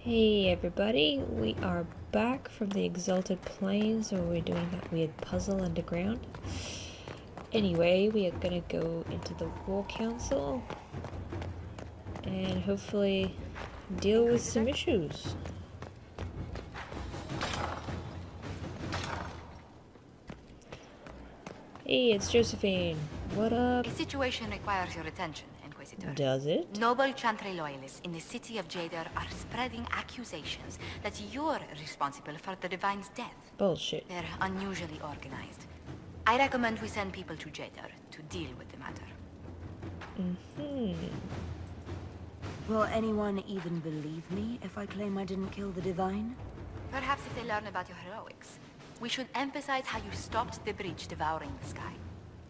Hey everybody, we are back from the Exalted Plains where we're doing that weird puzzle underground. Anyway, we are gonna go into the War Council and hopefully deal with some issues. Hey, it's Josephine. What up? A situation requires your attention, Inquisitor. Does it? Noble Chantry loyalists in the city of Jadar are spreading accusations that you're responsible for the Divine's death. Bullshit. They're unusually organized. I recommend we send people to Jadar to deal with the matter. Will anyone even believe me if I claim I didn't kill the Divine? Perhaps if they learn about your heroics, we should emphasize how you stopped the breach devouring the sky.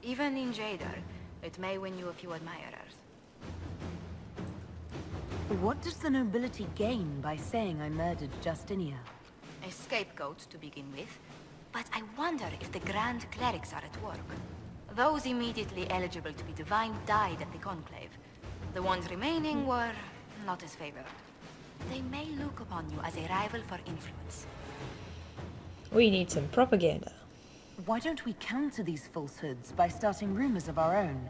Even in Jadar, it may win you a few admirers. What does the nobility gain by saying I murdered Justinia? A scapegoat to begin with, but I wonder if the Grand Clerics are at work. Those immediately eligible to be divine died at the Conclave. The ones remaining were not as favored. They may look upon you as a rival for influence. We need some propaganda. Why don't we counter these falsehoods by starting rumors of our own?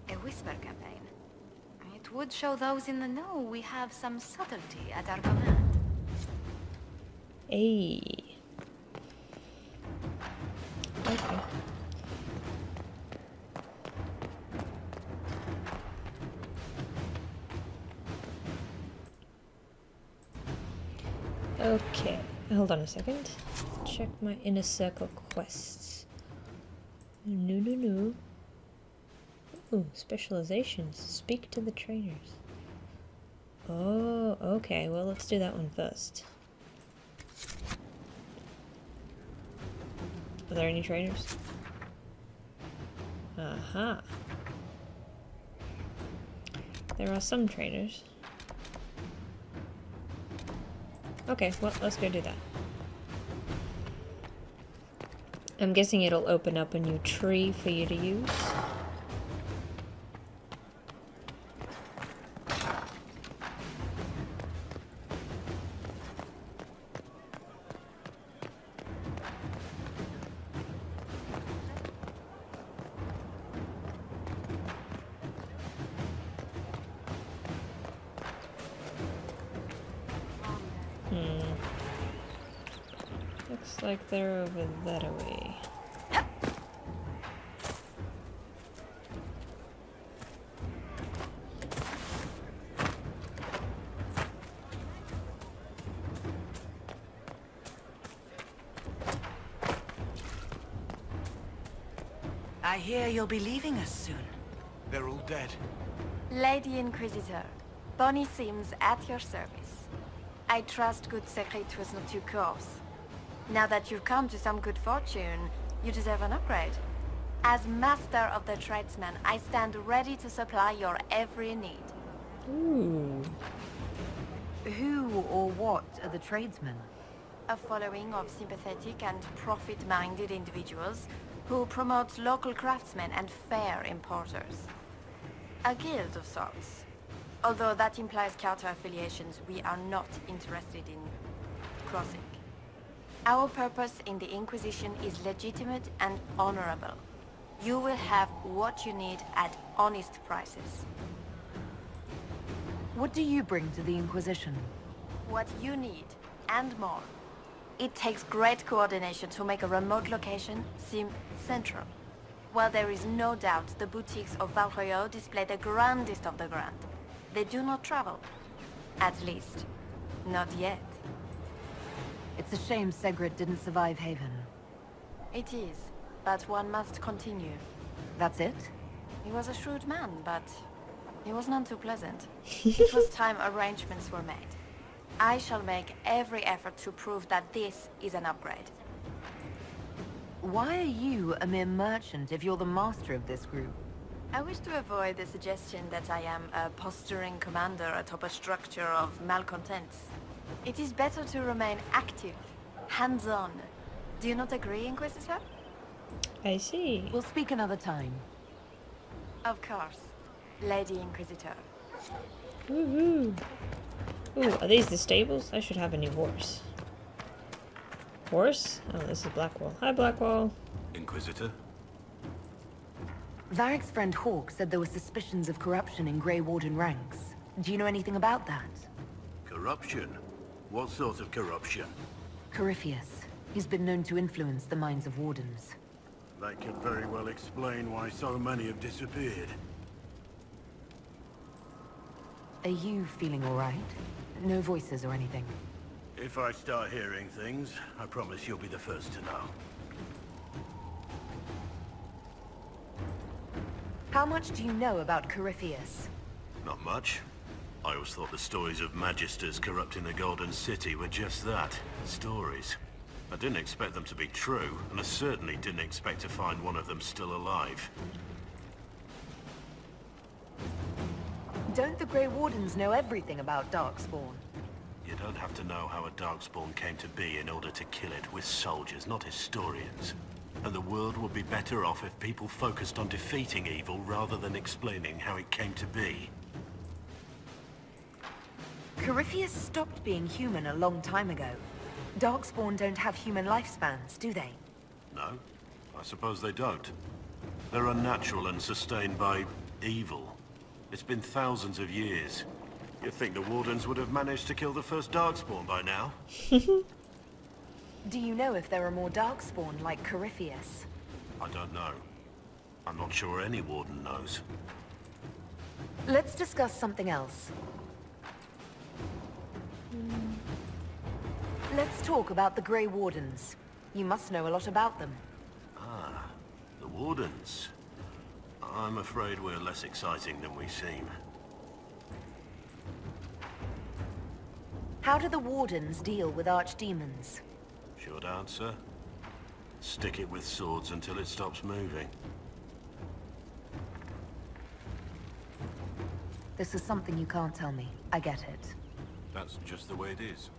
A whisper campaign. It would show those in the know we have some subtlety at our command. Hey. Okay. Okay, hold on a second. Check my inner circle quests. No. Ooh, specializations. Speak to the trainers. Oh, okay. Well, let's do that one first. Are there any trainers? Aha. There are some trainers. Okay, well, let's go do that. I'm guessing it'll open up a new tree for you to use. Looks like they're over that way. I hear you'll be leaving us soon. They're all dead. Lady Inquisitor, Bonnie Sims at your service. I trust good secret was not too coarse. Now that you've come to some good fortune, you deserve an upgrade. As Master of the Tradesmen, I stand ready to supply your every need. Ooh. Who or what are the tradesmen? A following of sympathetic and profit-minded individuals who promote local craftsmen and fair importers. A guild of sorts. Although that implies counter-affiliations we are not interested in crossing. Our purpose in the Inquisition is legitimate and honorable. You will have what you need at honest prices. What do you bring to the Inquisition? What you need, and more. It takes great coordination to make a remote location seem central. While there is no doubt the boutiques of Valroyo display the grandest of the grand, they do not travel. At least, not yet. It's a shame Segret didn't survive Haven. It is, but one must continue. That's it? He was a shrewd man, but he was none too pleasant. It was time arrangements were made. I shall make every effort to prove that this is an upgrade. Why are you a mere merchant if you're the master of this group? I wish to avoid the suggestion that I am a posturing commander atop a structure of malcontents. It is better to remain active, hands-on. Do you not agree, Inquisitor? I see. We'll speak another time. Of course, Lady Inquisitor. Woohoo. Ooh, are these the stables? I should have a new horse. Horse? Oh, this is Blackwall. Hi, Blackwall. Inquisitor? Varric's friend Hawk said there were suspicions of corruption in Grey Warden ranks. Do you know anything about that? Corruption? What sort of corruption? Corypheus. He's been known to influence the minds of Wardens. That could very well explain why so many have disappeared. Are you feeling alright? No voices or anything? If I start hearing things, I promise you'll be the first to know. How much do you know about Corypheus? Not much. I always thought the stories of Magisters corrupting the Golden City were just that, stories. I didn't expect them to be true, and I certainly didn't expect to find one of them still alive. Don't the Grey Wardens know everything about Darkspawn? You don't have to know how a Darkspawn came to be in order to kill it. We're soldiers, not historians. And the world would be better off if people focused on defeating evil rather than explaining how it came to be. Corypheus stopped being human a long time ago. Darkspawn don't have human lifespans, do they? No, I suppose they don't. They're unnatural and sustained by evil. It's been thousands of years. You'd think the Wardens would have managed to kill the first Darkspawn by now. Do you know if there are more Darkspawn like Corypheus? I don't know. I'm not sure any Warden knows. Let's discuss something else. Let's talk about the Grey Wardens. You must know a lot about them. Ah, the Wardens. I'm afraid we're less exciting than we seem. How do the Wardens deal with archdemons? Short answer? Stick it with swords until it stops moving. This is something you can't tell me. I get it. That's just the way it is.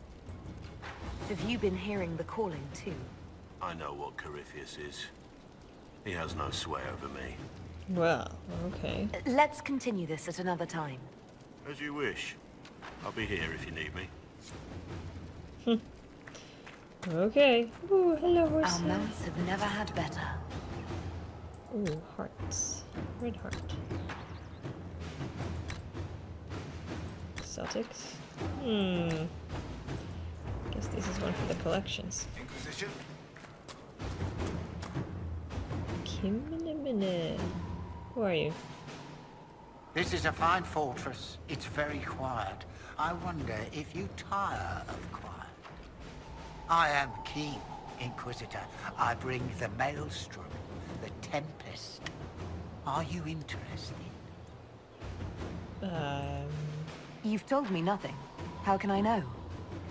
Have you been hearing the calling too? I know what Corypheus is. He has no sway over me. Well, okay. Let's continue this at another time. As you wish. I'll be here if you need me. Okay. Ooh, hello, horse. Our mounts have never had better. Ooh, hearts. Red heart. Celtics. Guess this is one for the collections. Inquisition? Kimminimini. Who are you? This is a fine fortress. It's very quiet. I wonder if you tire of quiet. I am King, Inquisitor. I bring the Maelstrom, the Tempest. Are you interested? You've told me nothing. How can I know?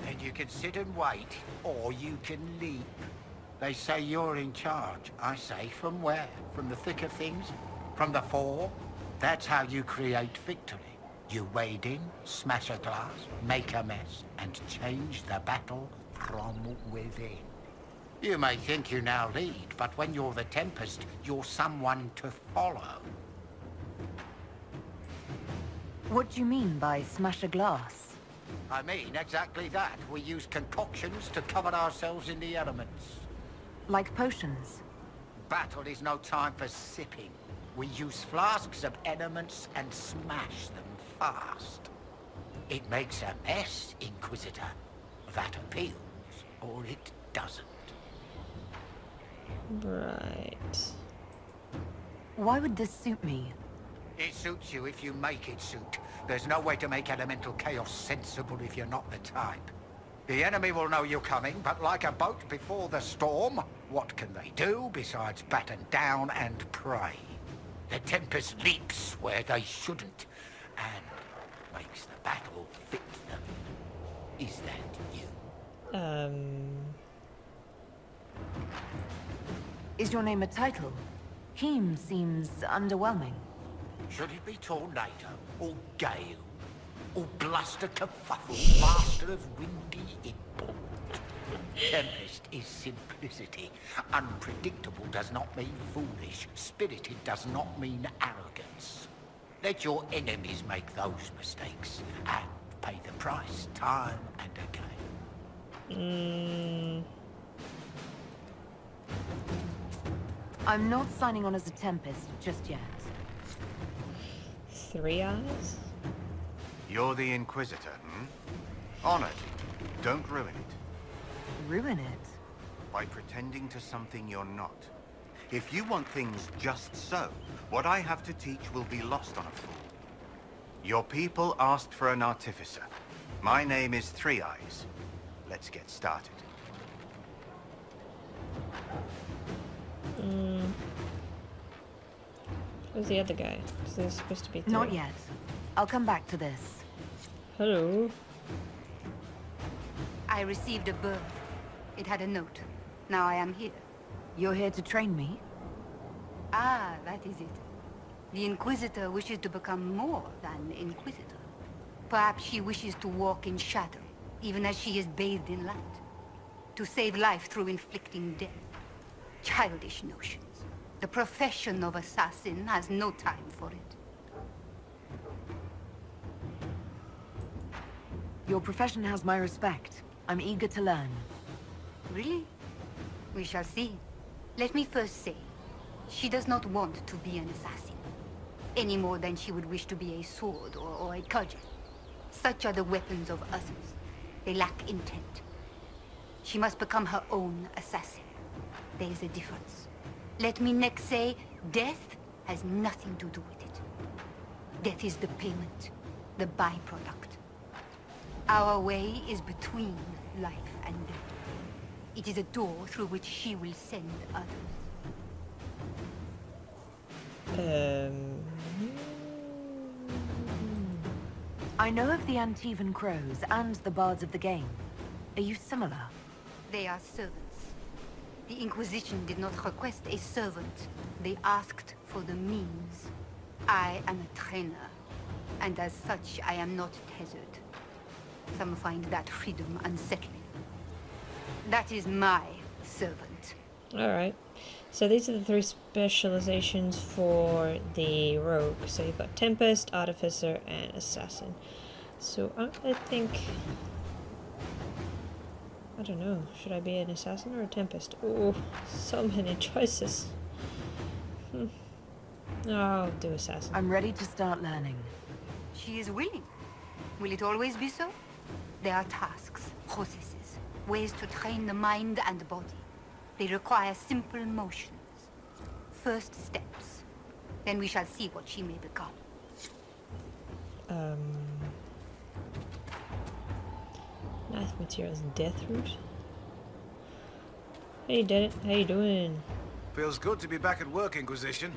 Then you can sit and wait, or you can leap. They say you're in charge. I say, from where? From the thick of things? From the fore? That's how you create victory. You wade in, smash a glass, make a mess, and change the battle from within. You may think you now lead, but when you're the Tempest, you're someone to follow. What do you mean by smash a glass? I mean exactly that. We use concoctions to cover ourselves in the elements. Like potions? Battle is no time for sipping. We use flasks of elements and smash them fast. It makes a mess, Inquisitor. That appeals, or it doesn't. Right. Why would this suit me? It suits you if you make it suit. There's no way to make elemental chaos sensible if you're not the type. The enemy will know you're coming, but like a boat before the storm, what can they do besides batten down and pray? The Tempest leaps where they shouldn't, and makes the battle fit them. Is that you? Is your name a title? Heem seems underwhelming. Should it be Tornado, or Gale, or Bluster Kerfuffle, Master of Windy Import? Tempest is simplicity. Unpredictable does not mean foolish. Spirited does not mean arrogance. Let your enemies make those mistakes, and I've paid the price time and again. I'm not signing on as a Tempest just yet. 3 eyes? You're the Inquisitor, hmm? On it. Don't ruin it. Ruin it? By pretending to something you're not. If you want things just so, what I have to teach will be lost on a fool. Your people asked for an artificer. My name is Three Eyes. Let's get started. Where's the other guy? Is there supposed to be 3? Not yet. I'll come back to this. Hello. I received a bird. It had a note. Now I am here. You're here to train me? Ah, that is it. The Inquisitor wishes to become more than Inquisitor. Perhaps she wishes to walk in shadow, even as she is bathed in light. To save life through inflicting death. Childish notions. The profession of assassin has no time for it. Your profession has my respect. I'm eager to learn. Really? We shall see. Let me first say, she does not want to be an assassin. Any more than she would wish to be a sword or a cudgel. Such are the weapons of others. They lack intent. She must become her own assassin. There is a difference. Let me next say, death has nothing to do with it. Death is the payment, the byproduct. Our way is between life and death. It is a door through which she will send others. I know of the Antivan Crows and the Bards of the Game. Are you similar? They are servants. The Inquisition did not request a servant. They asked for the means. I am a trainer, and as such, I am not tethered. Some find that freedom unsettling. That is my servant. Alright. So these are the 3 specializations for the rogue. So you've got Tempest, Artificer, and Assassin. So I think... I don't know. Should I be an Assassin or a Tempest? Oh, so many choices. Oh, I'll do Assassin. I'm ready to start learning. She is willing. Will it always be so? There are tasks, processes, ways to train the mind and body. They require simple motions. First steps. Then we shall see what she may become. Knife materials, death root. Hey, Dennet, how you doing? Feels good to be back at work, Inquisition.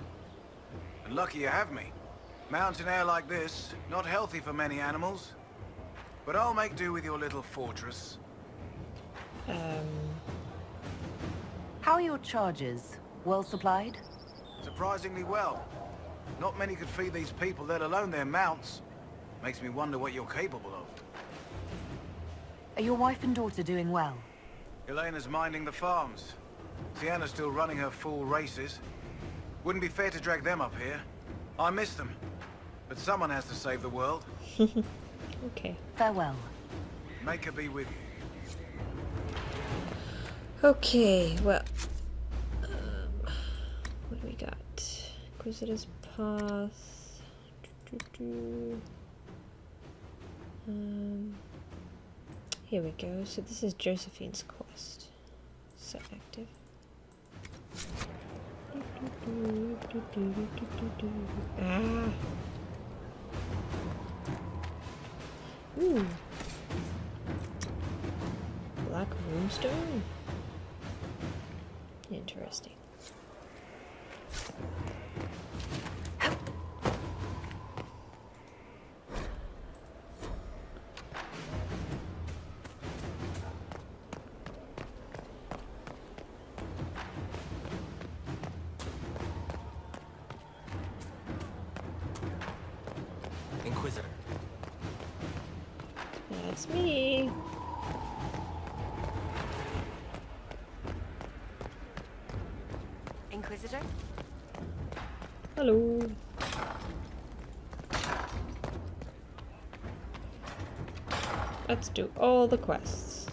And lucky you have me. Mountain air like this, not healthy for many animals. But I'll make do with your little fortress. How are your charges? Well supplied? Surprisingly well. Not many could feed these people, let alone their mounts. Makes me wonder what you're capable of. Are your wife and daughter doing well? Elena's minding the farms. Sienna's still running her fool races. Wouldn't be fair to drag them up here. I miss them. But someone has to save the world. Okay. Farewell. Make her be with you. Okay, well... what do we got? Inquisitor's Path... Here we go. So this is Josephine's quest. Set active. Ah. Ooh. Black runestone? Interesting. Inquisitor. That's me. Inquisitor? Hello. Let's do all the quests.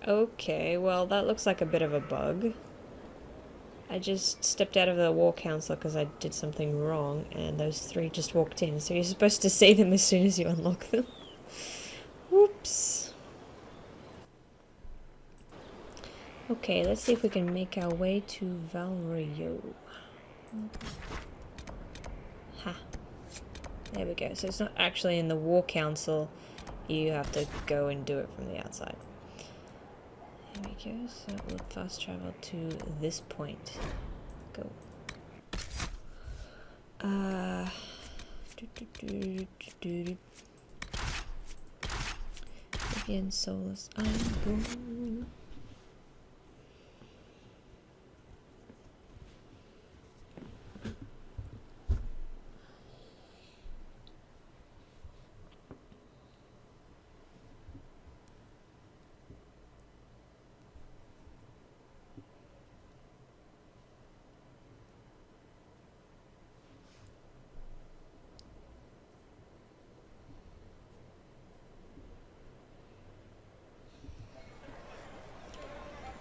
Okay, well that looks like a bit of a bug. I just stepped out of the war council because I did something wrong, and those three just walked in, so you're supposed to see them as soon as you unlock them. Whoops. Okay, let's see if we can make our way to Valrio. Ha. There we go. So it's not actually in the war council, you have to go and do it from the outside. There we go, so we'll fast travel to this point. Go. Vivian Solus, I'm going.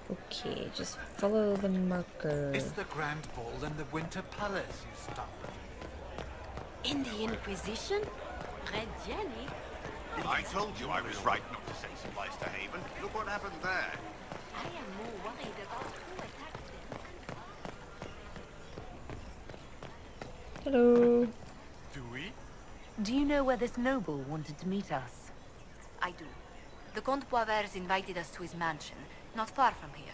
Okay, just follow the marker. It's the Grand Ball in the Winter Palace, you stupid. In the Inquisition? Red jelly? I told you I was right not to send supplies to Haven. Look what happened there. I am more worried about who attacked them. Hello. Do we? Do you know where this noble wanted to meet us? I do. The Comte Poiver's invited us to his mansion, not far from here.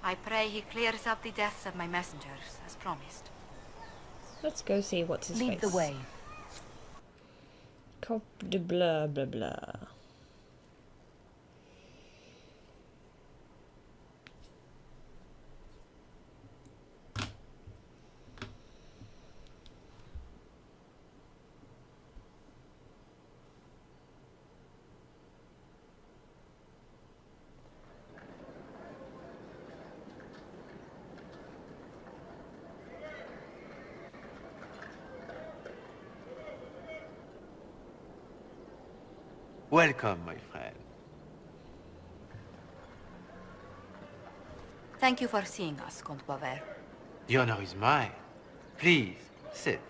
I pray he clears up the deaths of my messengers, as promised. Let's go see what's his face. Lead the way. Cop de blah blah blah. Welcome, my friend. Thank you for seeing us, Comte Poiver. The honor is mine. Please, sit.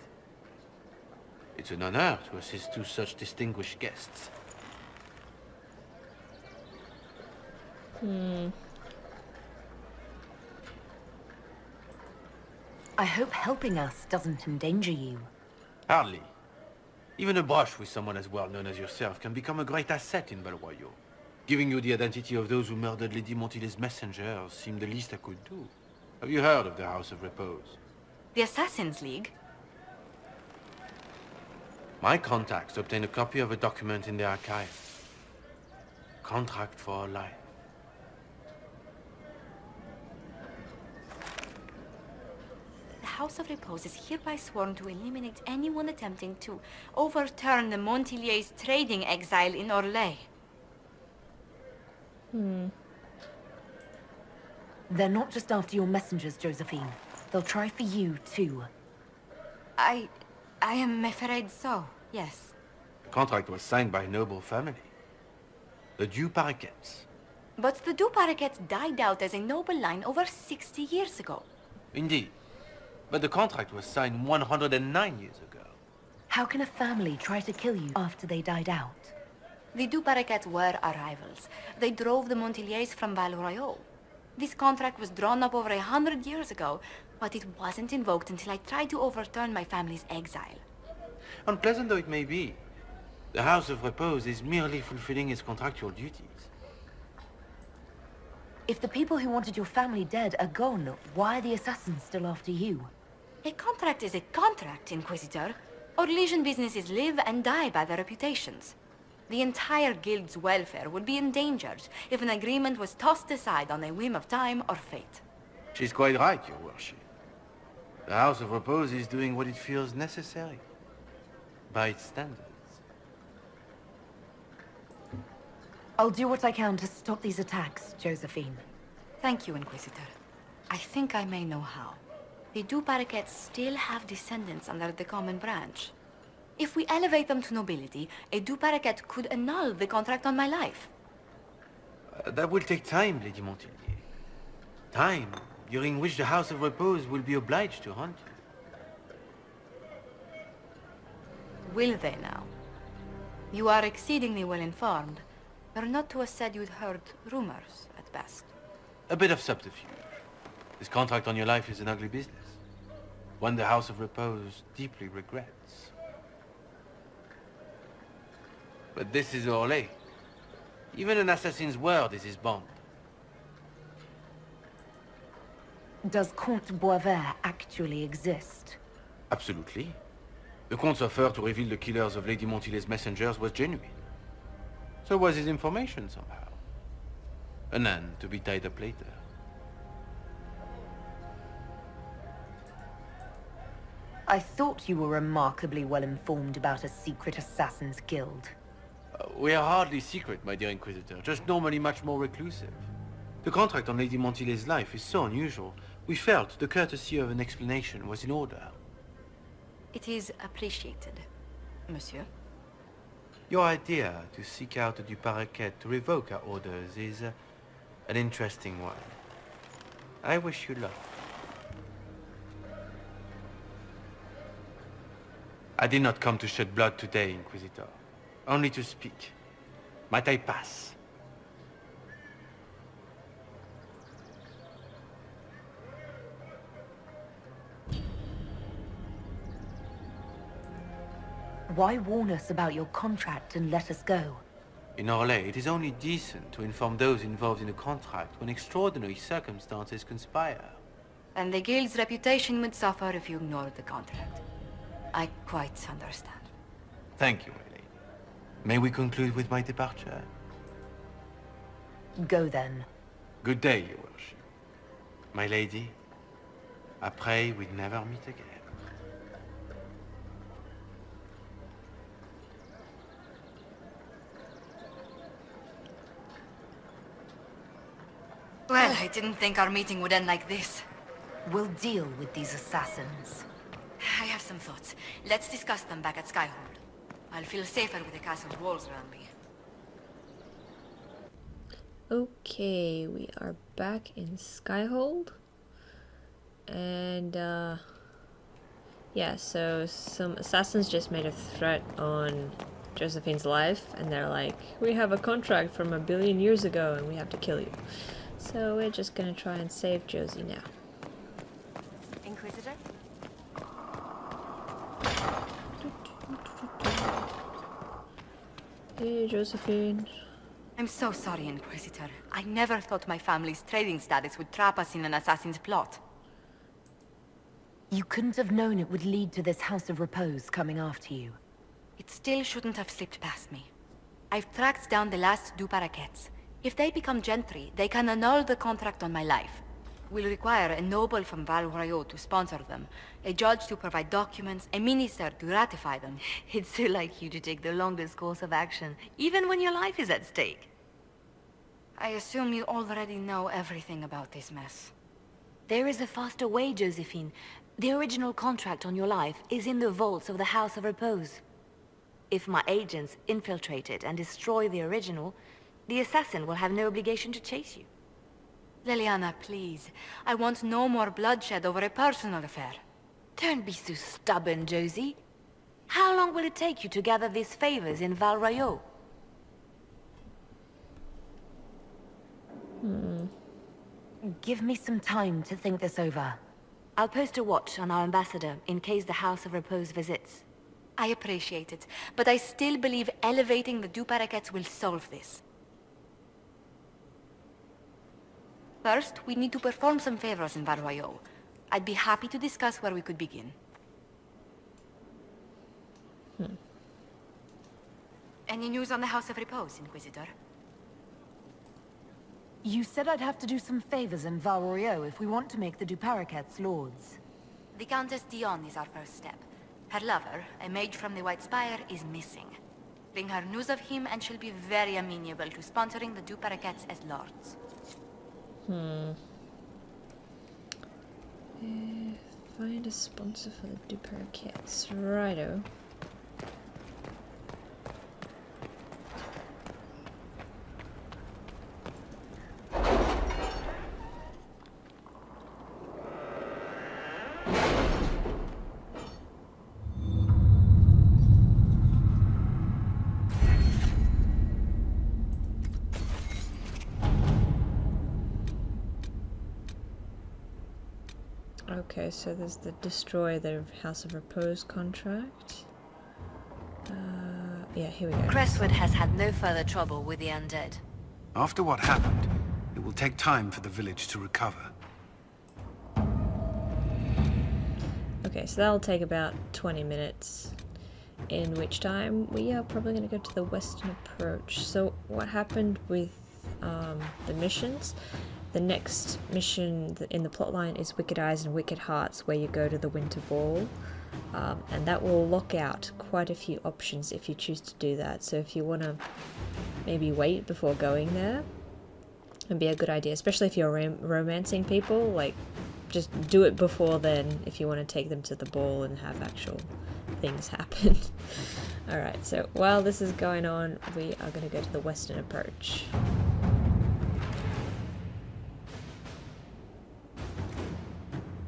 It's an honor to assist two such distinguished guests. I hope helping us doesn't endanger you. Hardly. Even a brush with someone as well known as yourself can become a great asset in Valroyo. Giving you the identity of those who murdered Lady Montile's messengers seemed the least I could do. Have you heard of the House of Repose? The Assassin's League? My contacts obtained a copy of a document in the archives. Contract for life. The House of Repose is hereby sworn to eliminate anyone attempting to overturn the Montiliers' trading exile in Orlais. They're not just after your messengers, Josephine. They'll try for you, too. I am afraid so, yes. The contract was signed by a noble family. The Parakeets. But the Parakeets died out as a noble line over 60 years ago. Indeed. But the contract was signed 109 years ago. How can a family try to kill you after they died out? The Parakeets were our rivals. They drove the Montiliers from Valroyo. This contract was drawn up over 100 years ago, But it wasn't invoked until I tried to overturn my family's exile. Unpleasant though it may be, the House of Repose is merely fulfilling its contractual duties. If the people who wanted your family dead are gone, why are the assassins still after you? A contract is a contract, Inquisitor. Our Legion businesses live and die by their reputations. The entire guild's welfare would be endangered if an agreement was tossed aside on a whim of time or fate. She's quite right, Your Worship. The House of Repose is doing what it feels necessary, by its standards. I'll do what I can to stop these attacks, Josephine. Thank you, Inquisitor. I think I may know how. The Parakeets still have descendants under the common branch. If we elevate them to nobility, a Parakeet could annul the contract on my life. That will take time, Lady Montilier. Time during which the House of Repose will be obliged to hunt you. Will they now? You are exceedingly well informed. You're not to have said you'd heard rumors, at best. A bit of subterfuge. This contract on your life is an ugly business. One the House of Repose deeply regrets. But this is Orlais. Even an assassin's word is his bond. Does Comte Boisvert actually exist? Absolutely. The Comte's offer to reveal the killers of Lady Montilier's messengers was genuine. So was his information somehow. An end to be tied up later. I thought you were remarkably well informed about a secret assassins guild. We are hardly secret, my dear Inquisitor, just normally much more reclusive. The contract on Lady Montilier's life is so unusual, we felt the courtesy of an explanation was in order. It is appreciated, monsieur. Your idea to seek out the Parakeets to revoke our orders is an interesting one. I wish you luck. I did not come to shed blood today, Inquisitor. Only to speak. Might I pass? Why warn us about your contract and let us go? In Orlais, it is only decent to inform those involved in a contract when extraordinary circumstances conspire. And the guild's reputation would suffer if you ignored the contract. I quite understand. Thank you, my lady. May we conclude with my departure? Go then. Good day, Your Worship. My lady, I pray we never meet again. Well, I didn't think our meeting would end like this. We'll deal with these assassins. I have some thoughts. Let's discuss them back at Skyhold. I'll feel safer with the castle's walls around me. Okay, we are back in Skyhold. And, yeah, so some assassins just made a threat on Josephine's life, and they're like, we have a contract from 1 billion years ago, and we have to kill you. So we're just gonna try and save Josie now. Inquisitor? Hey, Josephine. I'm so sorry, Inquisitor. I never thought my family's trading status would trap us in an assassin's plot. You couldn't have known it would lead to this House of Repose coming after you. It still shouldn't have slipped past me. I've tracked down the last Parakeets. If they become gentry, they can annul the contract on my life. We'll require a noble from Val Royeaux to sponsor them, a judge to provide documents, a minister to ratify them. It's so like you to take the longest course of action, even when your life is at stake. I assume you already know everything about this mess. There is a faster way, Josephine. The original contract on your life is in the vaults of the House of Repose. If my agents infiltrate it and destroy the original, the assassin will have no obligation to chase you. Leliana, please. I want no more bloodshed over a personal affair. Don't be so stubborn, Josie. How long will it take you to gather these favors in Val Royeaux? Give me some time to think this over. I'll post a watch on our ambassador in case the House of Repose visits. I appreciate it, but I still believe elevating the Parakeets will solve this. First, we need to perform some favors in Barroyo. I'd be happy to discuss where we could begin. Any news on the House of Repose, Inquisitor? You said I'd have to do some favors in Valroyo if we want to make the Parakeets lords. The Countess Dion is our first step. Her lover, a mage from the White Spire, is missing. Bring her news of him and she'll be very amenable to sponsoring the Parakeets as lords. Find a sponsor for the Parakeets. Righto. Okay, so there's the destroy the House of Repose contract. Yeah, here we go. Crestwood has had no further trouble with the undead. After what happened, it will take time for the village to recover. Okay, so that'll take about 20 minutes, in which time we are probably going to go to the western approach. So what happened with the missions? The next mission in the plotline is Wicked Eyes and Wicked Hearts, where you go to the Winter Ball. And that will lock out quite a few options if you choose to do that. So if you want to maybe wait before going there, it'd be a good idea, especially if you're romancing people. Like, just do it before then if you want to take them to the ball and have actual things happen. Alright, so while this is going on, we are going to go to the western approach.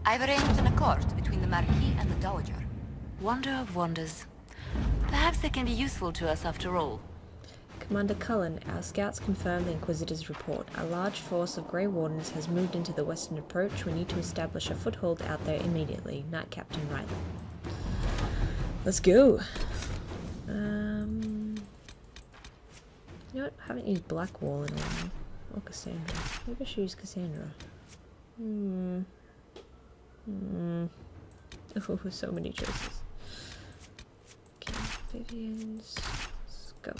I've arranged an accord between the Marquis and the Dowager. Wonder of wonders. Perhaps they can be useful to us after all. Commander Cullen, our scouts confirm the Inquisitor's report. A large force of Grey Wardens has moved into the western approach. We need to establish a foothold out there immediately. Knight Captain Riley. Let's go. You know what? I haven't used Blackwall in a while. Or Cassandra. Maybe I should use Cassandra. Oh, so many choices. Okay, Vivian's. Let's go.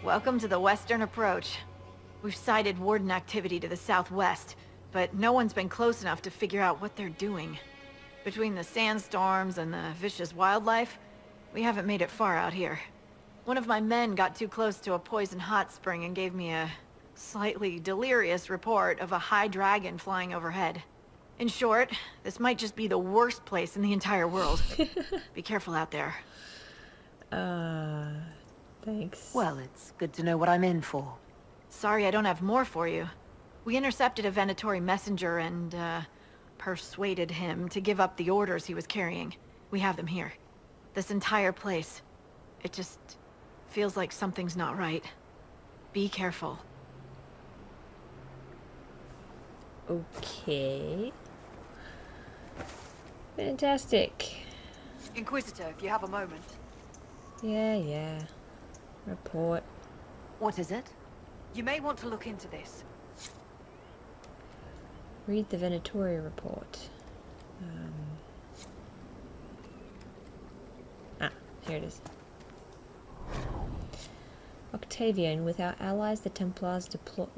Welcome to the Western Approach. We've sighted Warden activity to the southwest, but no one's been close enough to figure out what they're doing. Between the sandstorms and the vicious wildlife, we haven't made it far out here. One of my men got too close to a poison hot spring and gave me a slightly delirious report of a high dragon flying overhead. In short, this might just be the worst place in the entire world. Be careful out there. Thanks. Well, it's good to know what I'm in for. Sorry I don't have more for you. We intercepted a Venatori messenger and, persuaded him to give up the orders he was carrying. We have them here. This entire place. It just feels like something's not right. Be careful. Okay. Fantastic. Inquisitor, if you have a moment. Yeah. Report. What is it? You may want to look into this. Read the Venatori report. Here it is. Octavian, with our allies the Templars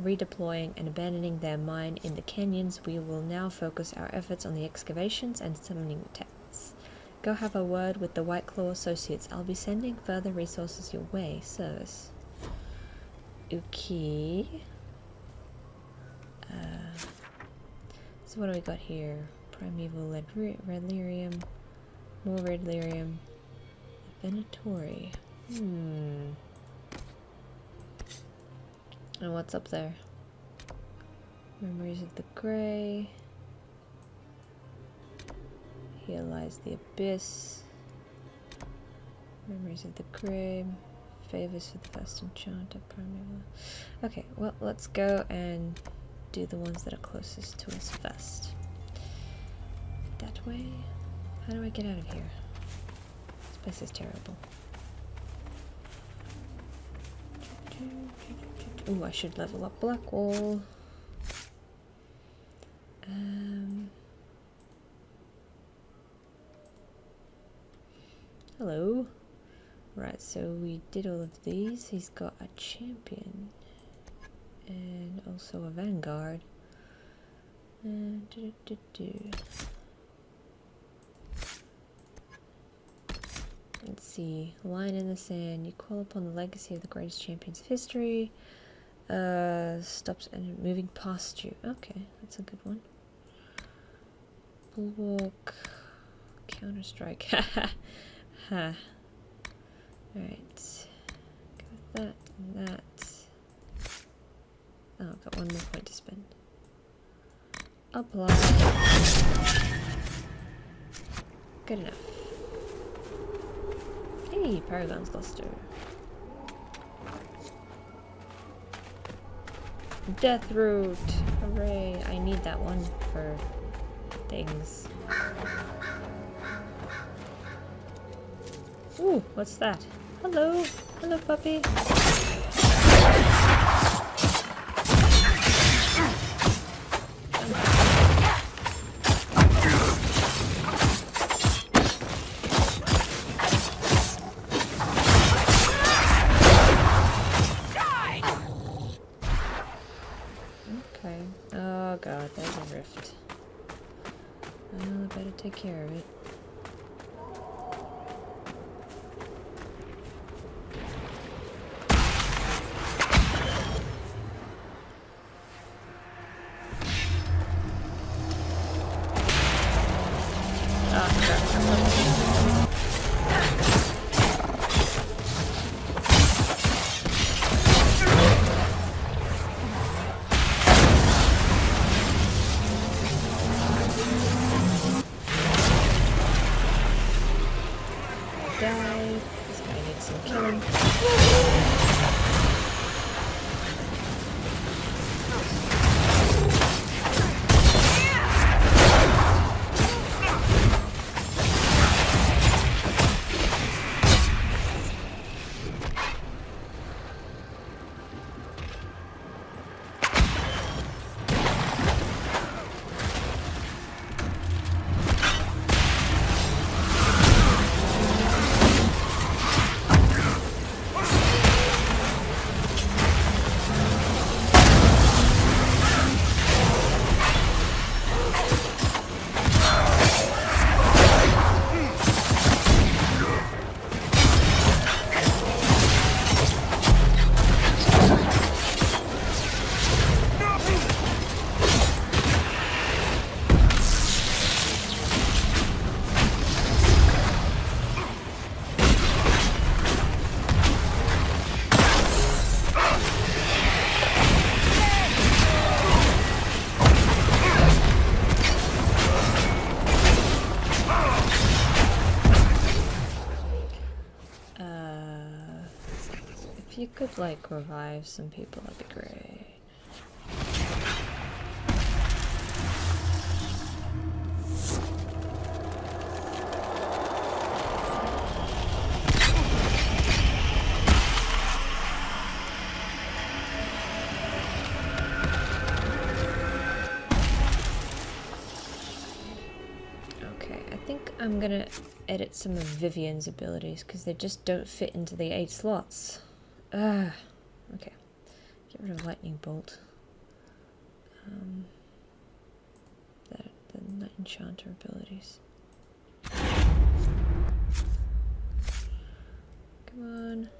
redeploying and abandoning their mine in the canyons, we will now focus our efforts on the excavations and summoning texts. Go have a word with the White Claw Associates. I'll be sending further resources your way. Service. Okay. So So what do we got here? Primeval red lyrium, more red lyrium, Venatori. And what's up there? Memories of the Grey. Here lies the Abyss. Memories of the Grey. Favors for the first enchanter. Primeval. Okay, well, let's go and do the ones that are closest to us first. That way? How do I get out of here? This place is terrible. Ooh, I should level up Blackwall. Hello. Right, so we did all of these. He's got a champion. And also a vanguard. Let's see. Line in the sand. You call upon the legacy of the greatest champions of history. Stops and moving past you. Okay, that's a good one. Bulwark. Counter-strike. Ha. Alright. Go with that and that. Oh, I've got one more point to spend. Apply. Good enough. Hey, Paragon's Cluster. Death Root! Hooray! I need that one for things. Ooh, what's that? Hello! Hello, puppy! Okay. Oh god, there's a rift. Well, I better take care of it. This guy needs some killing. If you could, like, revive some people, that'd be great. Okay, I think I'm gonna edit some of Vivian's abilities because they just don't fit into the 8 slots. Okay. Get rid of Lightning Bolt. The Night Enchanter abilities. Come on.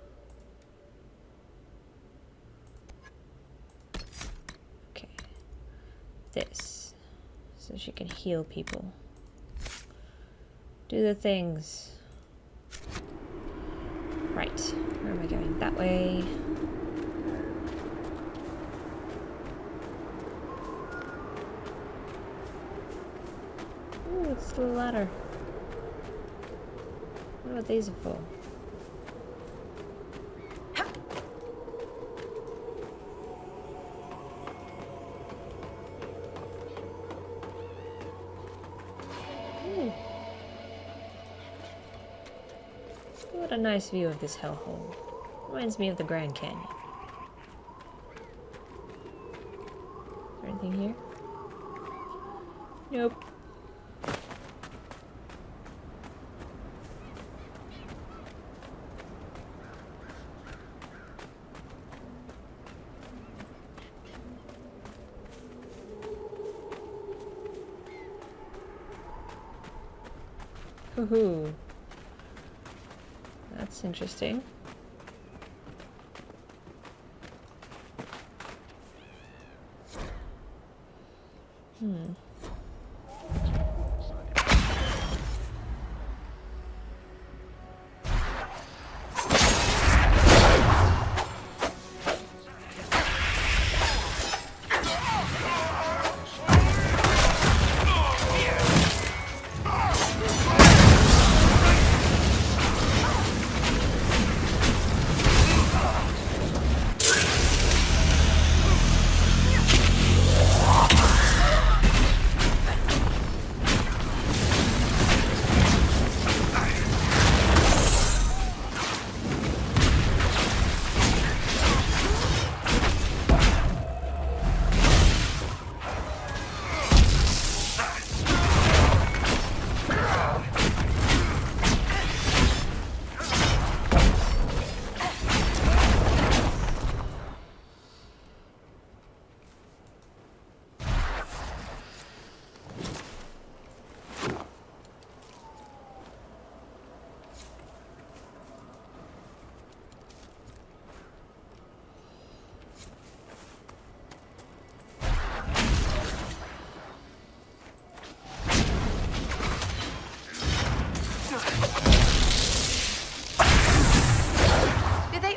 Okay. This. So she can heal people. Do the things. Right. Where am I going? That way. Ooh, it's still a ladder. What what these are for? Ooh. What a nice view of this hellhole. Reminds me of the Grand Canyon. Is there anything here? Nope. Woohoo. That's interesting.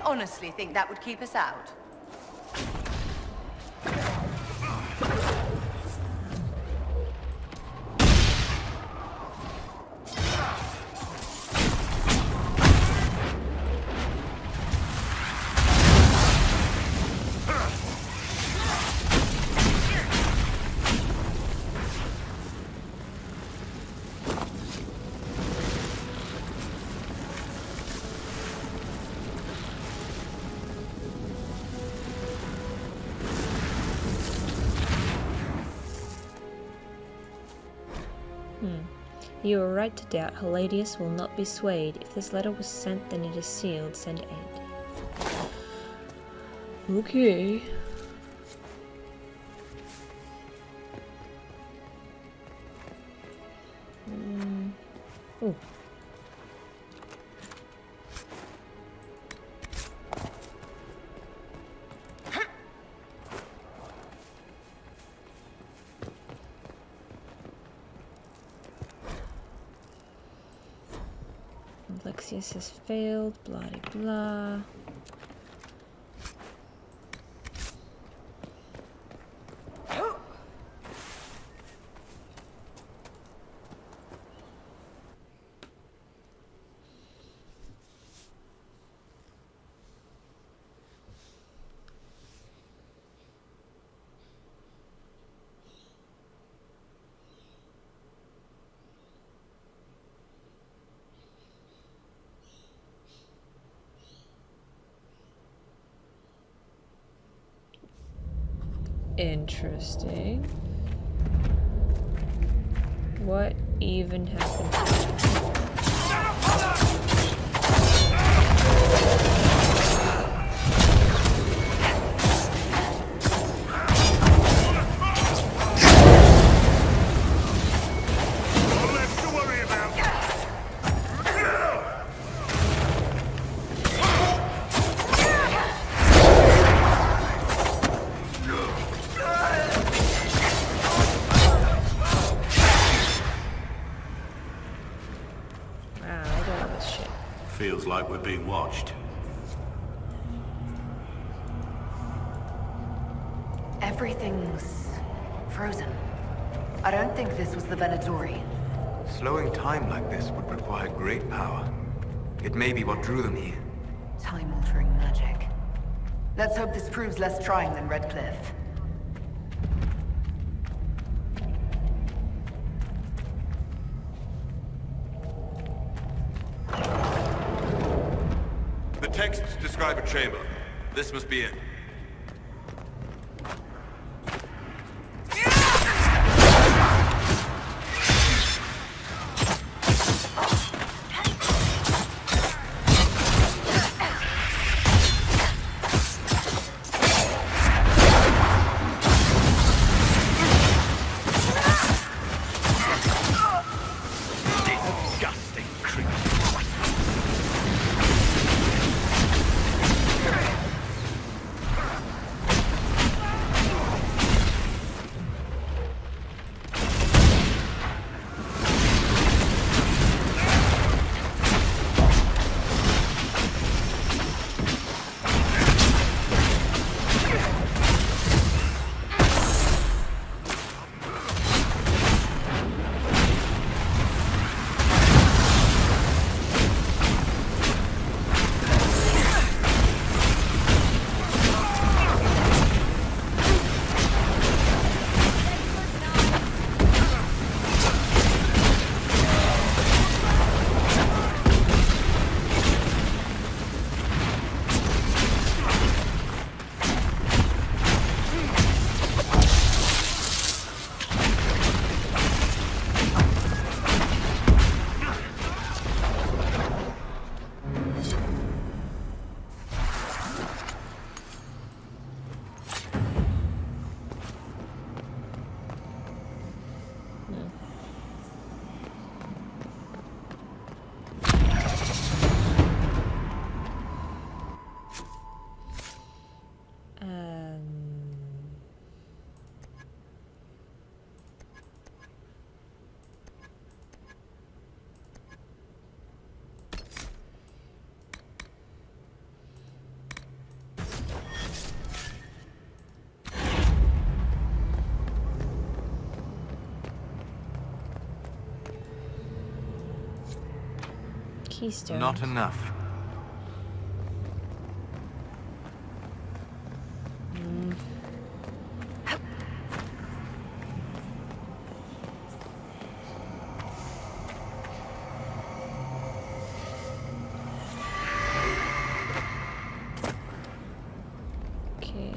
Honestly think that would keep us out? You are right to doubt Hiladius will not be swayed. If this letter was sent, then it is sealed. Send aid. Okay. Ooh. Alexius has failed, blah de blah. Interesting. What even happened? Feels like we're being watched. Everything's frozen. I don't think this was the Venatori. Slowing time like this would require great power. It may be what drew them here. Time-altering magic. Let's hope this proves less trying than Red Cliff. The texts describe a chamber. This must be it. Keystone. Not enough. Okay.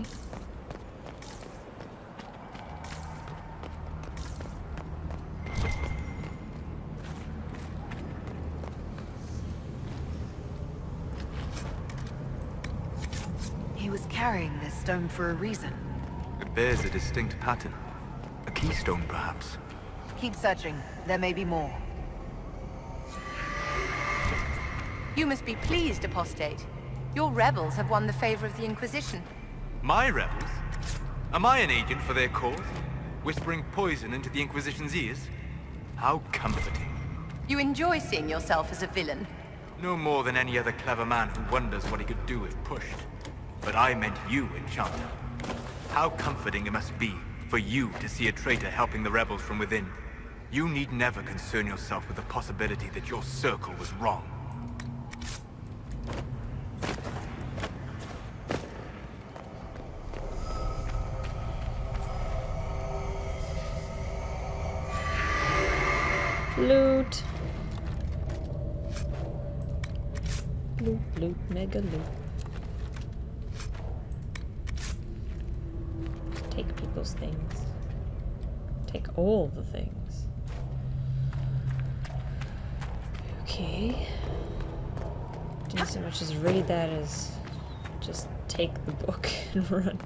He was carrying this stone for a reason. It bears a distinct pattern. A keystone, perhaps. Keep searching. There may be more. You must be pleased, apostate. Your rebels have won the favor of the Inquisition. My rebels? Am I an agent for their cause? Whispering poison into the Inquisition's ears? How comforting. You enjoy seeing yourself as a villain. No more than any other clever man who wonders what he could do if pushed. But I meant you, Enchanter. How comforting it must be for you to see a traitor helping the rebels from within. You need never concern yourself with the possibility that your circle was wrong. Loot. Loot, loot, mega loot. Take people's things. Take all the things. Okay. Didn't so much as read that as just take the book and run.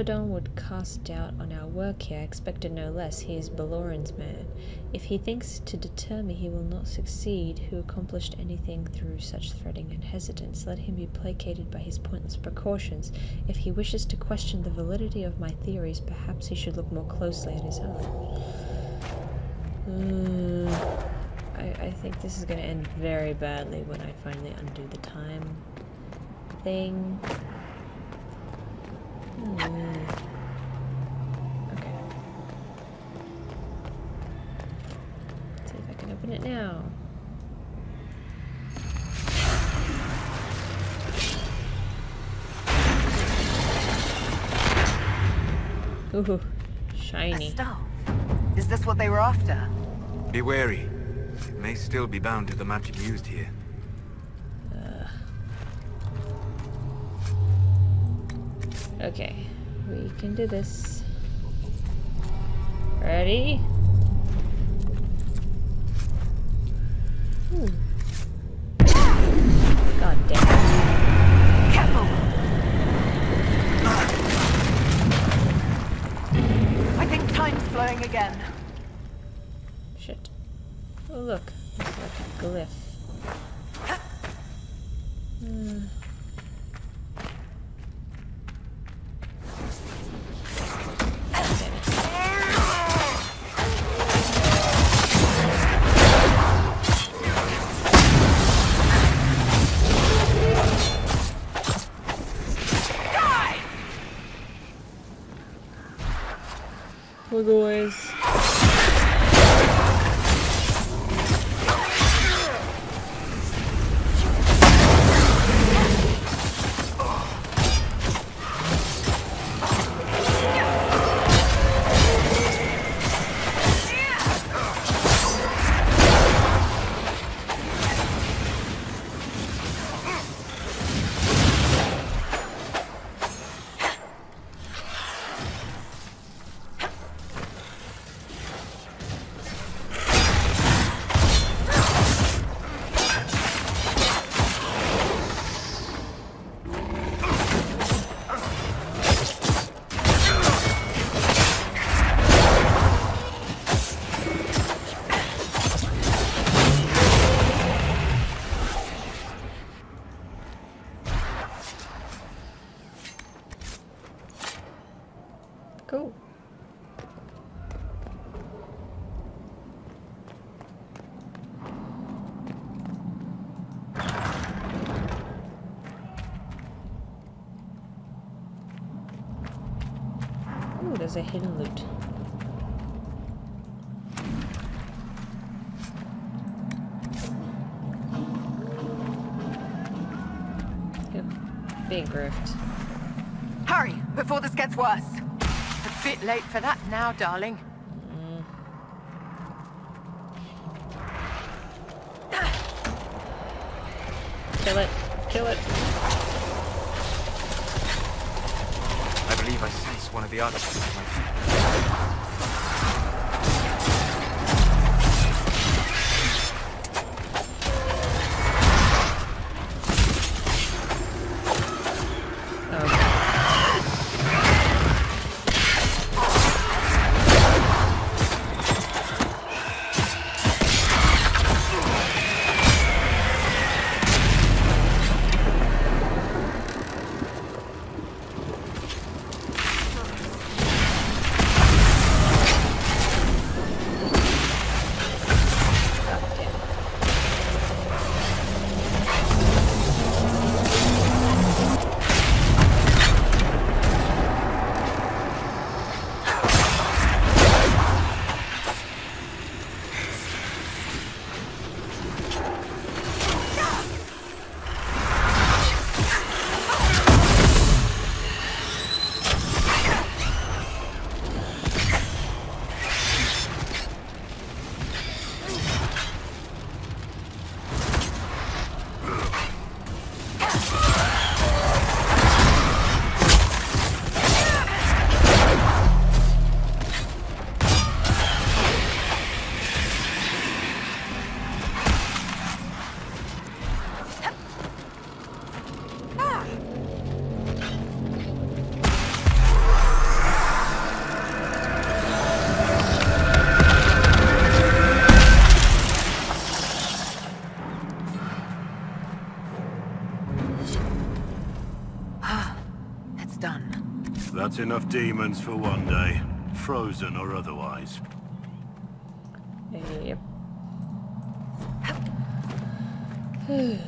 Espadon would cast doubt on our work here. I expected no less. He is Baloran's man. If he thinks to deter me, he will not succeed. Who accomplished anything through such threatening and hesitance? Let him be placated by his pointless precautions. If he wishes to question the validity of my theories, perhaps he should look more closely at his own. I think this is going to end very badly when I finally undo the time thing. Okay. Let's see if I can open it now. Ooh, shiny. A staff? Is this what they were after? Be wary. It may still be bound to the magic used here. Okay, we can do this. Ready? Ooh. God damn it. Careful! I think time's flowing again. Shit. Oh look, it's like a glyph. We're boys. Cool. Ooh, there's a hidden loot. Ew, big rift. Hurry, before this gets worse. A bit late for that now, darling. Kill it. Kill it. I believe I sense one of the artifacts at my feet. enough demons for one day, frozen or otherwise. Yep. Okay.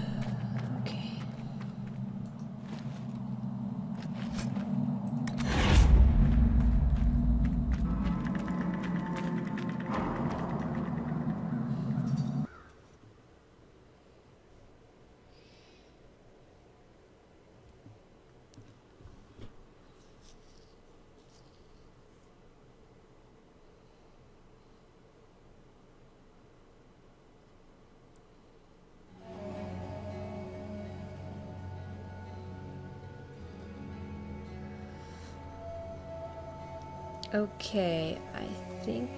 Okay, I think...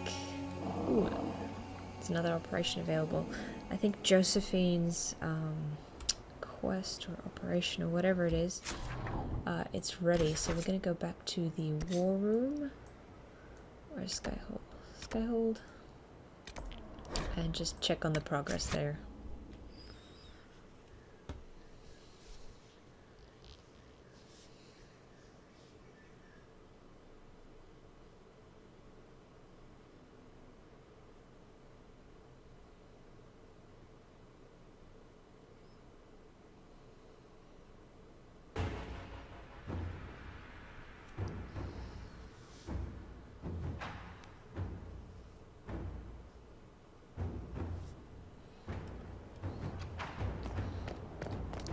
Ooh, it's another operation available. I think Josephine's quest or operation or whatever it is, it's ready. So we're gonna go back to the war room. Where's Skyhold? Skyhold? And just check on the progress there.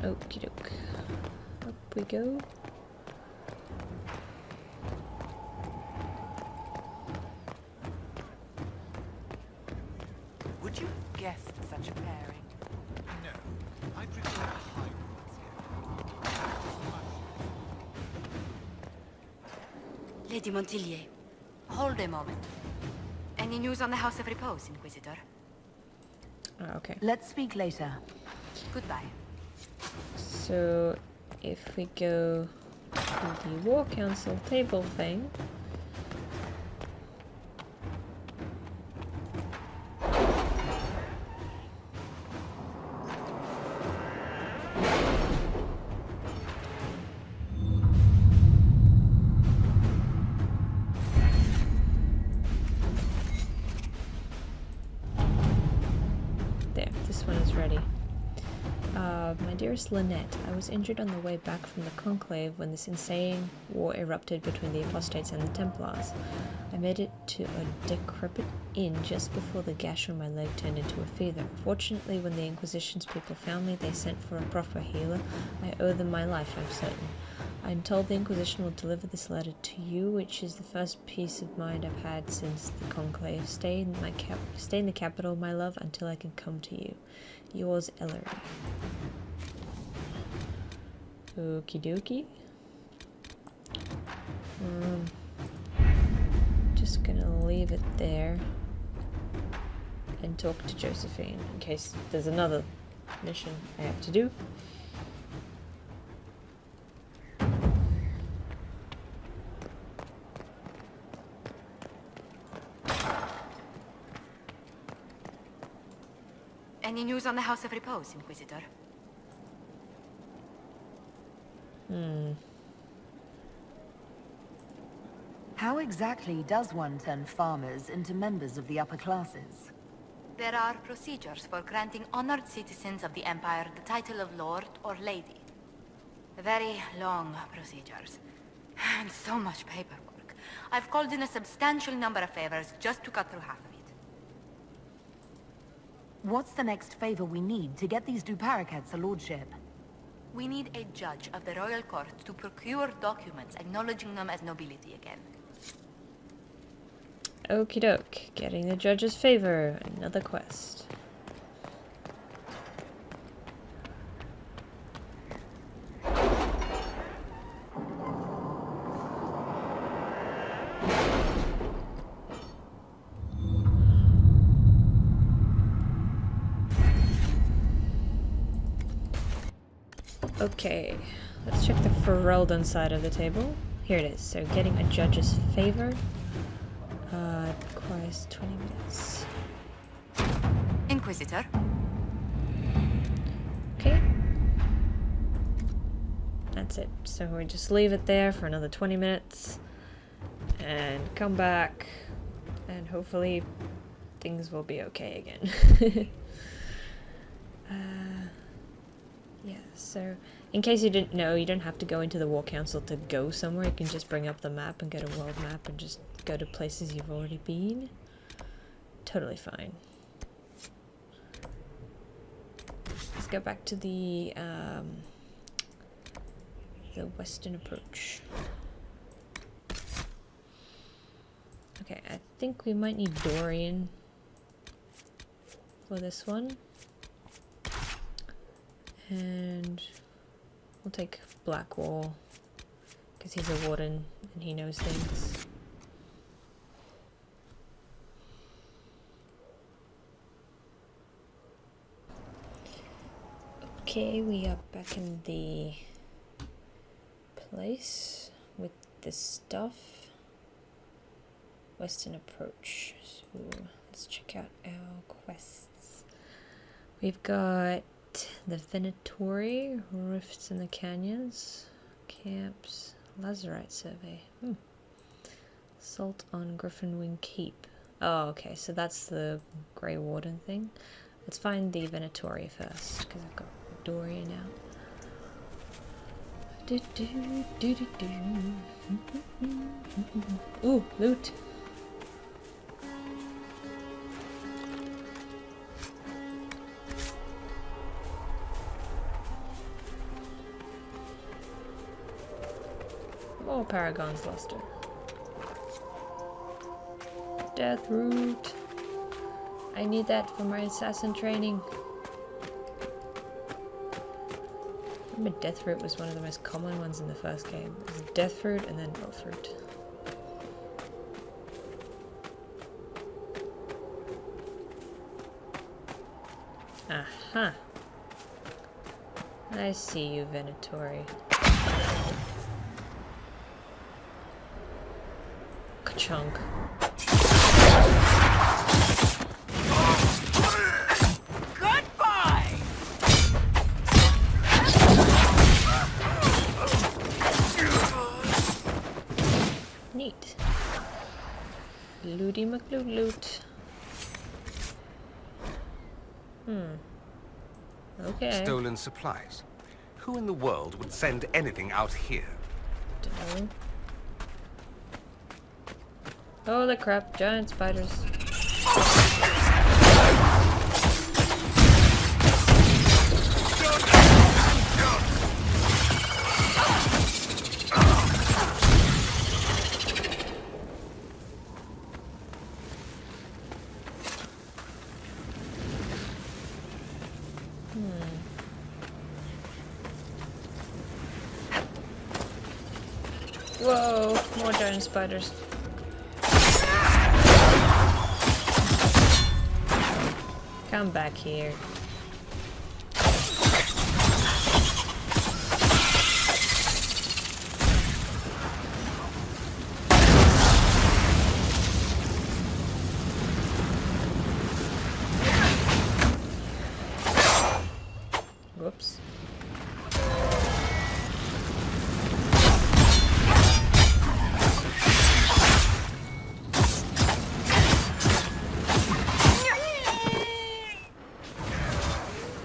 Okie doke. Up we go. Would you have guessed such a pairing? No, I prefer hybrids here. Lady Montillier, hold a moment. Any news on the House of Repose, Inquisitor? Okay. Let's speak later. Goodbye. So, if we go to the War Council table thing... There, this one is ready. My dearest Lynette, I was injured on the way back from the Conclave when this insane war erupted between the Apostates and the Templars. I made it to a decrepit inn just before the gash on my leg turned into a fever. Fortunately, when the Inquisition's people found me, they sent for a proper healer. I owe them my life, I'm certain. I'm told the Inquisition will deliver this letter to you, which is the first peace of mind I've had since the Conclave. Stay in the capital, my love, until I can come to you. Yours, Ellery. Okie dokie. Just gonna leave it there and talk to Josephine in case there's another mission I have to do. Any news on the House of Repose, Inquisitor? How exactly does one turn farmers into members of the upper classes? There are procedures for granting honored citizens of the Empire the title of Lord or Lady. Very long procedures. And so much paperwork. I've called in a substantial number of favors just to cut through half of it. What's the next favor we need to get these Parakeets a lordship? We need a judge of the royal court to procure documents acknowledging them as nobility again. Okie doke. Getting the judge's favor. Another quest. Okay, let's check the Ferelden side of the table. Here it is. So, getting a judge's favor requires 20 minutes. Inquisitor. Okay. That's it. So we just leave it there for another 20 minutes. and come back, and hopefully things will be okay again. Yeah, so in case you didn't know, you don't have to go into the War Council to go somewhere. You can just bring up the map and get a world map and just go to places you've already been. Totally fine. Let's go back to the western approach. Okay, I think we might need Dorian for this one. And we'll take Blackwall, because he's a warden and he knows things. Okay, we are back in the place with the stuff. Western approach. So let's check out our quests. We've got the Venatori, Rifts in the Canyons, Camps, Lazarite Survey. Assault on Griffin Wing Keep. Oh, okay, so that's the Grey Warden thing. Let's find the Venatori first, because I've got Doria now. Ooh, loot! Oh, Paragon's Luster. Death Root. I need that for my assassin training. I remember Death Root was one of the most common ones in the first game. It was Death Root and then Oath Root. Aha. I see you, Venatori. Ka-chunk. Goodbye! Neat. Looty McLoot loot. Okay. Stolen supplies. Who in the world would send anything out here? Dunno. Holy crap, giant spiders. Whoa, more giant spiders. Come back here. Whoops.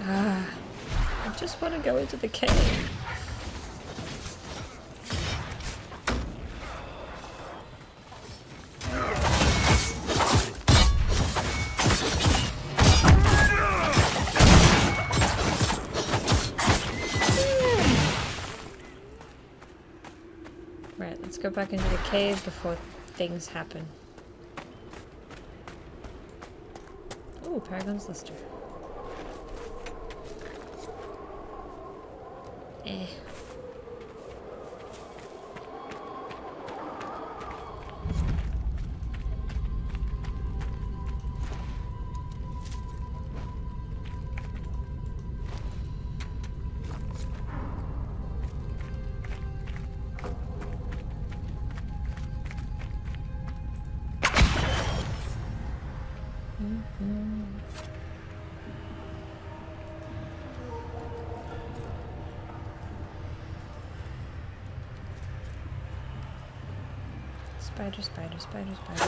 I just want to go into the cave. Right, let's go back into the cave before things happen. Ooh, Paragon's Luster. Spider, spider, spider, spider.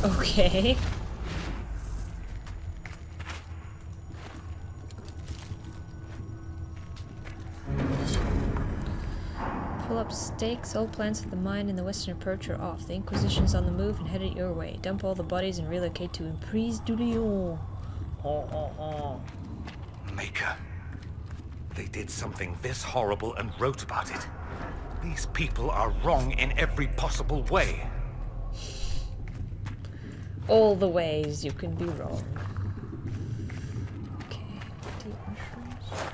Okay. Pull up stakes. All plans for the mine in the western approach are off. The Inquisition's on the move and headed your way. Dump all the bodies and relocate to Emprise du Lion. Maker. They did something this horrible and wrote about it. These people are wrong in every possible way. All the ways you can be wrong. Okay, deep mushrooms.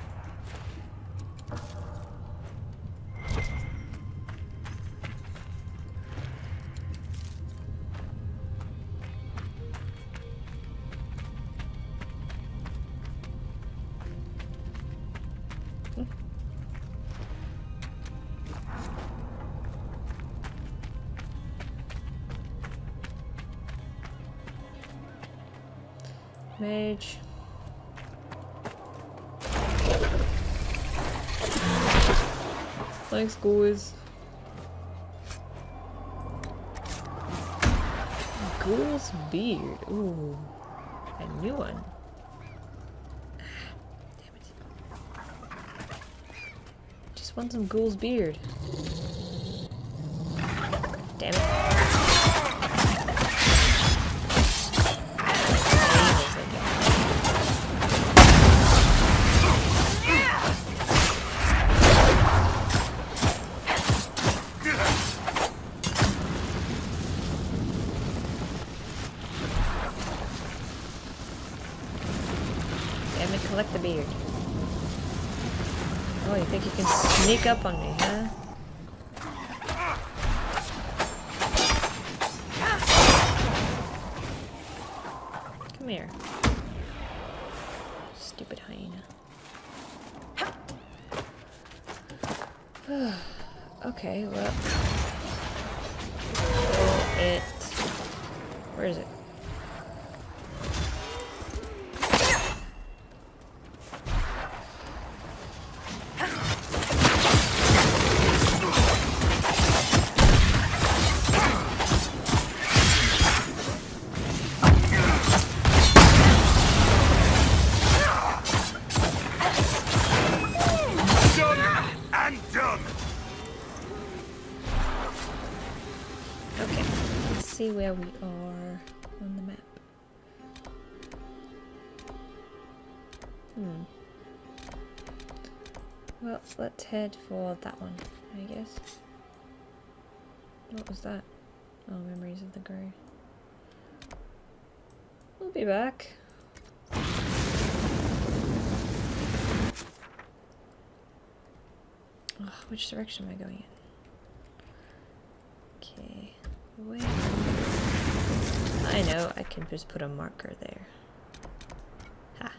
Mage. Thanks, guys. Ghoul's beard. Ooh. A new one. Damn it. Just want some ghoul's beard. Damn it. Collect the beard. Oh, you think you can sneak up on me, huh? Come here. Stupid hyena. Okay, well. Where is it? See where we are on the map. Well, let's head for that one, I guess. What was that? Oh, Memories of the Grey. We'll be back. Oh, which direction am I going in? Okay. Where? I know, I can just put a marker there. Ha.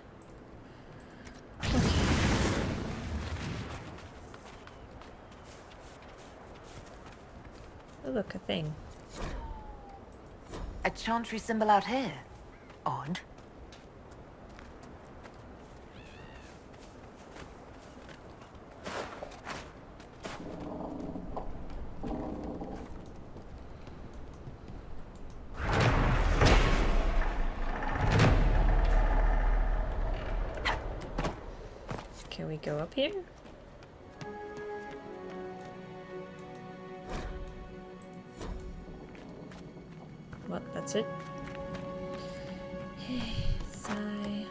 Okay. Oh, look, a thing. A chantry symbol out here. Odd. Can we go up here? What? That's it? Sigh.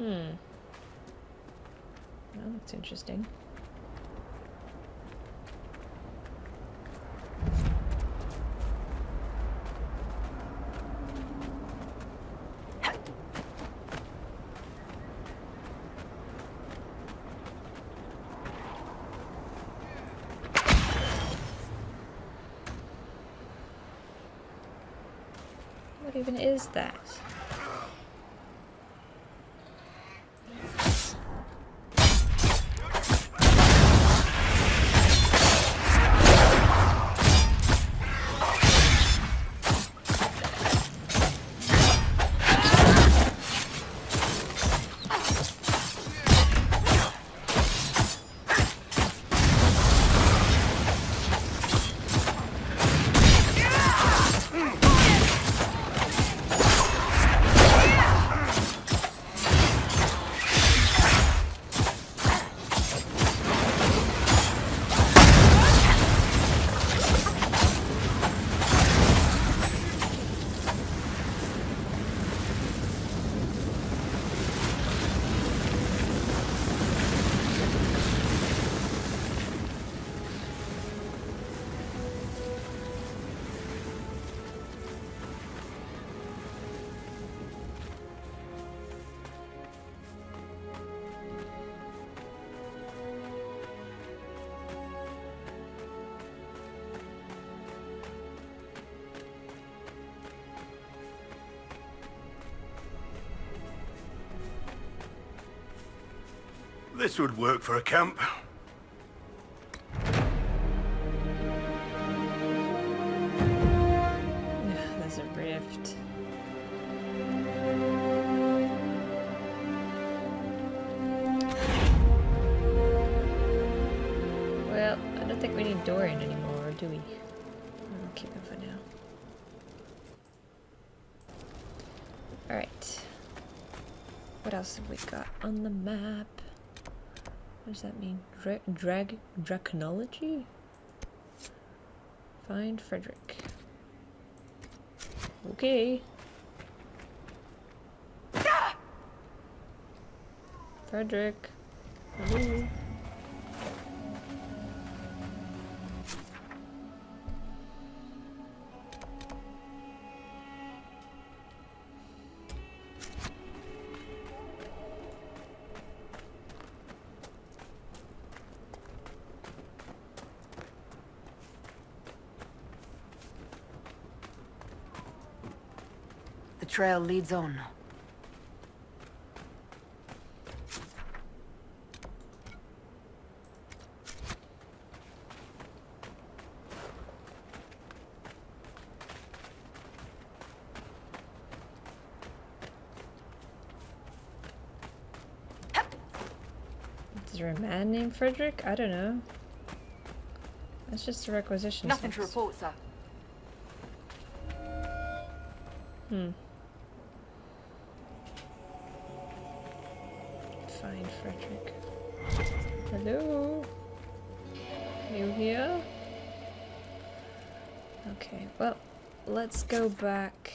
Hmm. Well, that's interesting. What even is that? This would work for a camp. There's a rift. Well, I don't think we need Dorian anymore, do we? I'll keep him for now. Alright. What else have we got on the map? What does that mean? Draconology? Find Frederick. Okay. Frederick. Hello. The trail leads on. Is there a man named Frederick? I don't know. That's just a requisition. Nothing to report, sir. Find Frederick. Hello? You here? Okay, well, let's go back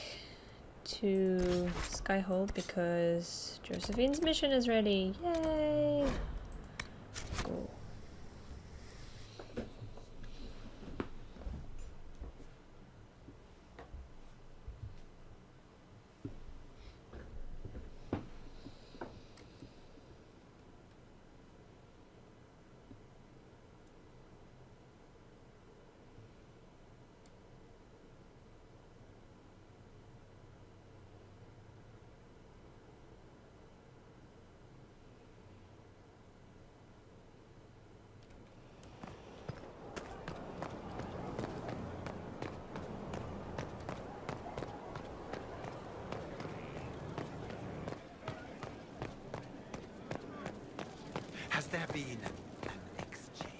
to Skyhold because Josephine's mission is ready. Yay! Go. Has there been an exchange?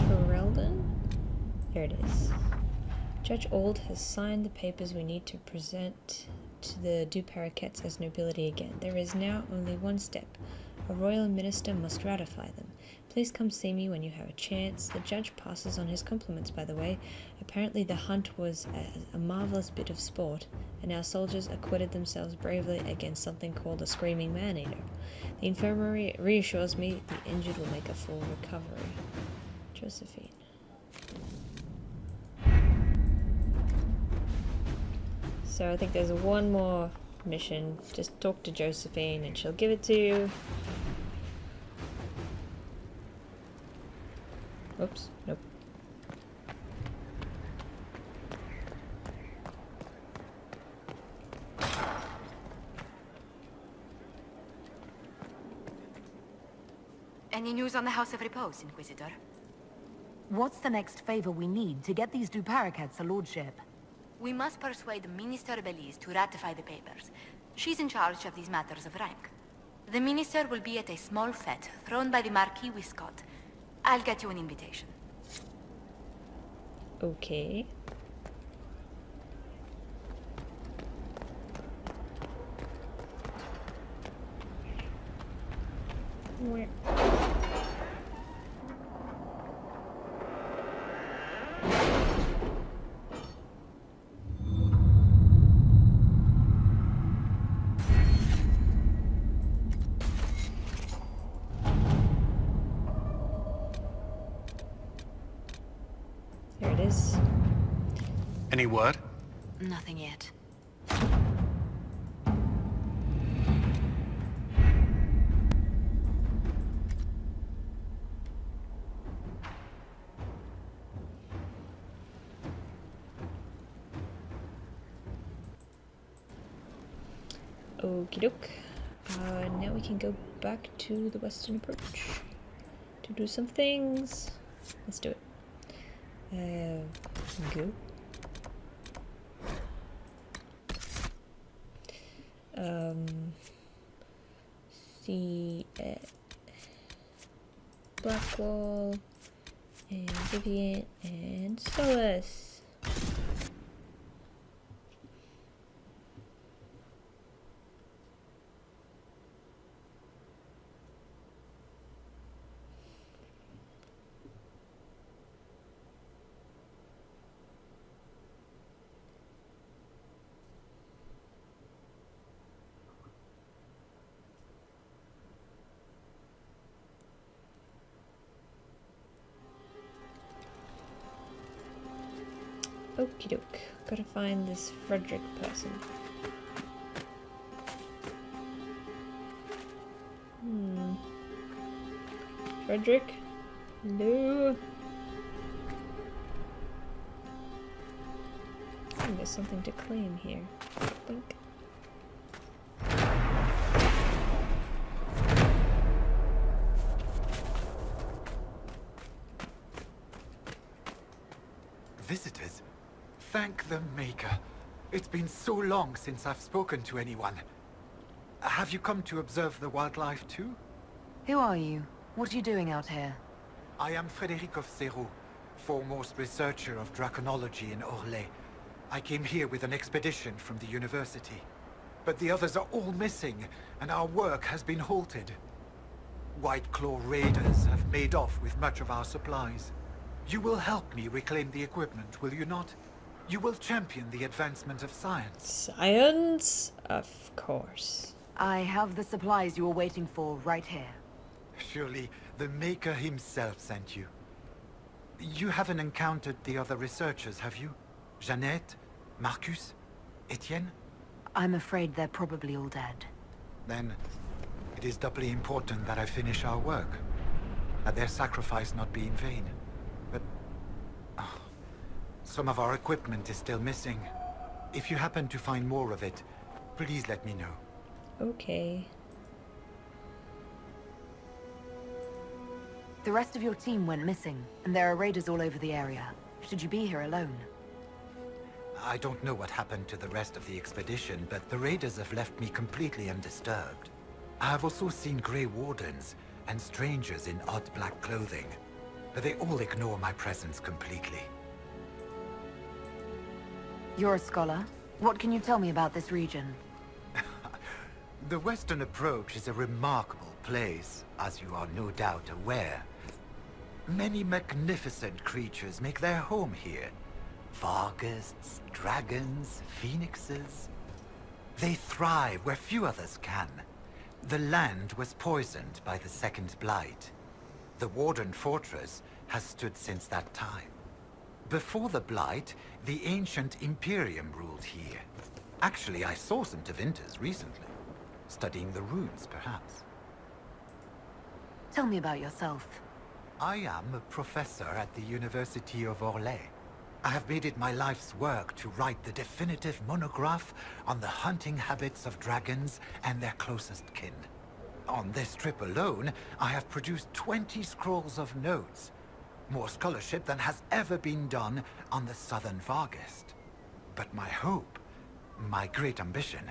Ferelden? There it is. Judge Old has signed the papers we need to present to the Du Parakeets as nobility again. There is now only one step. A royal minister must ratify them. Please come see me when you have a chance. The judge passes on his compliments, by the way. Apparently the hunt was a marvelous bit of sport, and our soldiers acquitted themselves bravely against something called a screaming man-eater. The infirmary reassures me the injured will make a full recovery. Josephine. So I think there's one more mission. Just talk to Josephine and she'll give it to you. Oops, nope. Any news on the House of Repose, Inquisitor? What's the next favor we need to get these Du Parakeets a lordship? We must persuade Minister Belize to ratify the papers. She's in charge of these matters of rank. The minister will be at a small fete thrown by the Marquis Wiscott. I'll get you an invitation. Okay. Where? There it is. Any word? Nothing yet. Okie doke. Now we can go back to the western approach to do some things. Let's do it. Go. See Blackwall and Vivian and Solus. Okie doke. Gotta find this Frederick person. Frederick? Hello? I think there's something to claim here. Blink. Visitors? Thank the Maker. It's been so long since I've spoken to anyone. Have you come to observe the wildlife too? Who are you? What are you doing out here? I am Frédéric of Serrault, foremost researcher of draconology in Orlais. I came here with an expedition from the university. But the others are all missing, and our work has been halted. White Claw raiders have made off with much of our supplies. You will help me reclaim the equipment, will you not? You will champion the advancement of science. Science? Of course. I have the supplies you were waiting for right here. Surely the Maker himself sent you. You haven't encountered the other researchers, have you? Jeannette? Marcus? Etienne? I'm afraid they're probably all dead. Then it is doubly important that I finish our work. That their sacrifice not be in vain. But some of our equipment is still missing. If you happen to find more of it, please let me know. Okay. The rest of your team went missing, and there are raiders all over the area. Should you be here alone? I don't know what happened to the rest of the expedition, but the raiders have left me completely undisturbed. I have also seen Grey Wardens and strangers in odd black clothing. but they all ignore my presence completely. You're a scholar. What can you tell me about this region? The Western Approach is a remarkable place, as you are no doubt aware. Many magnificent creatures make their home here. Vargusts, dragons, phoenixes. They thrive where few others can. The land was poisoned by the Second Blight. The Warden Fortress has stood since that time. Before the Blight, the ancient Imperium ruled here. Actually, I saw some Tevinters recently. Studying the runes, perhaps. Tell me about yourself. I am a professor at the University of Orlais. I have made it my life's work to write the definitive monograph on the hunting habits of dragons and their closest kin. On this trip alone, I have produced 20 scrolls of notes. More scholarship than has ever been done on the Southern Vargest. But my hope, my great ambition,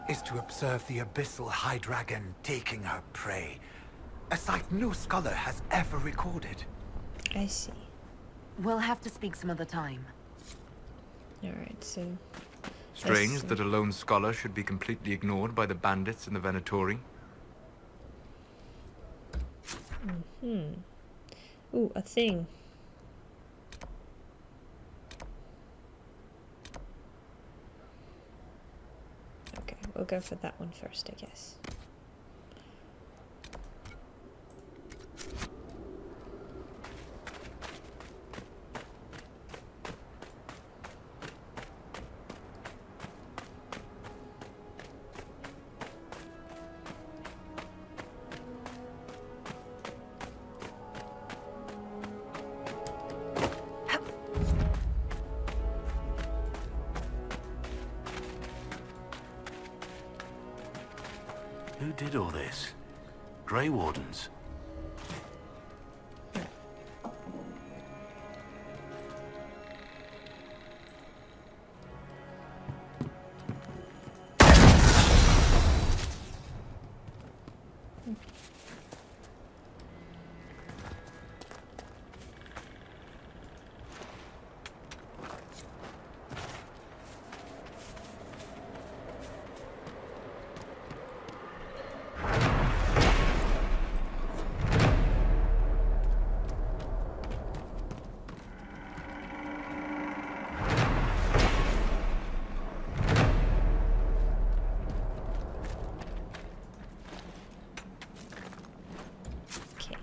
is to observe the abyssal high dragon taking her prey. A sight no scholar has ever recorded. I see. We'll have to speak some other time. Alright, so... Strange that a lone scholar should be completely ignored by the bandits and the Venatori. Ooh, a thing. Okay, we'll go for that one first, I guess. Who did all this? Grey Wardens?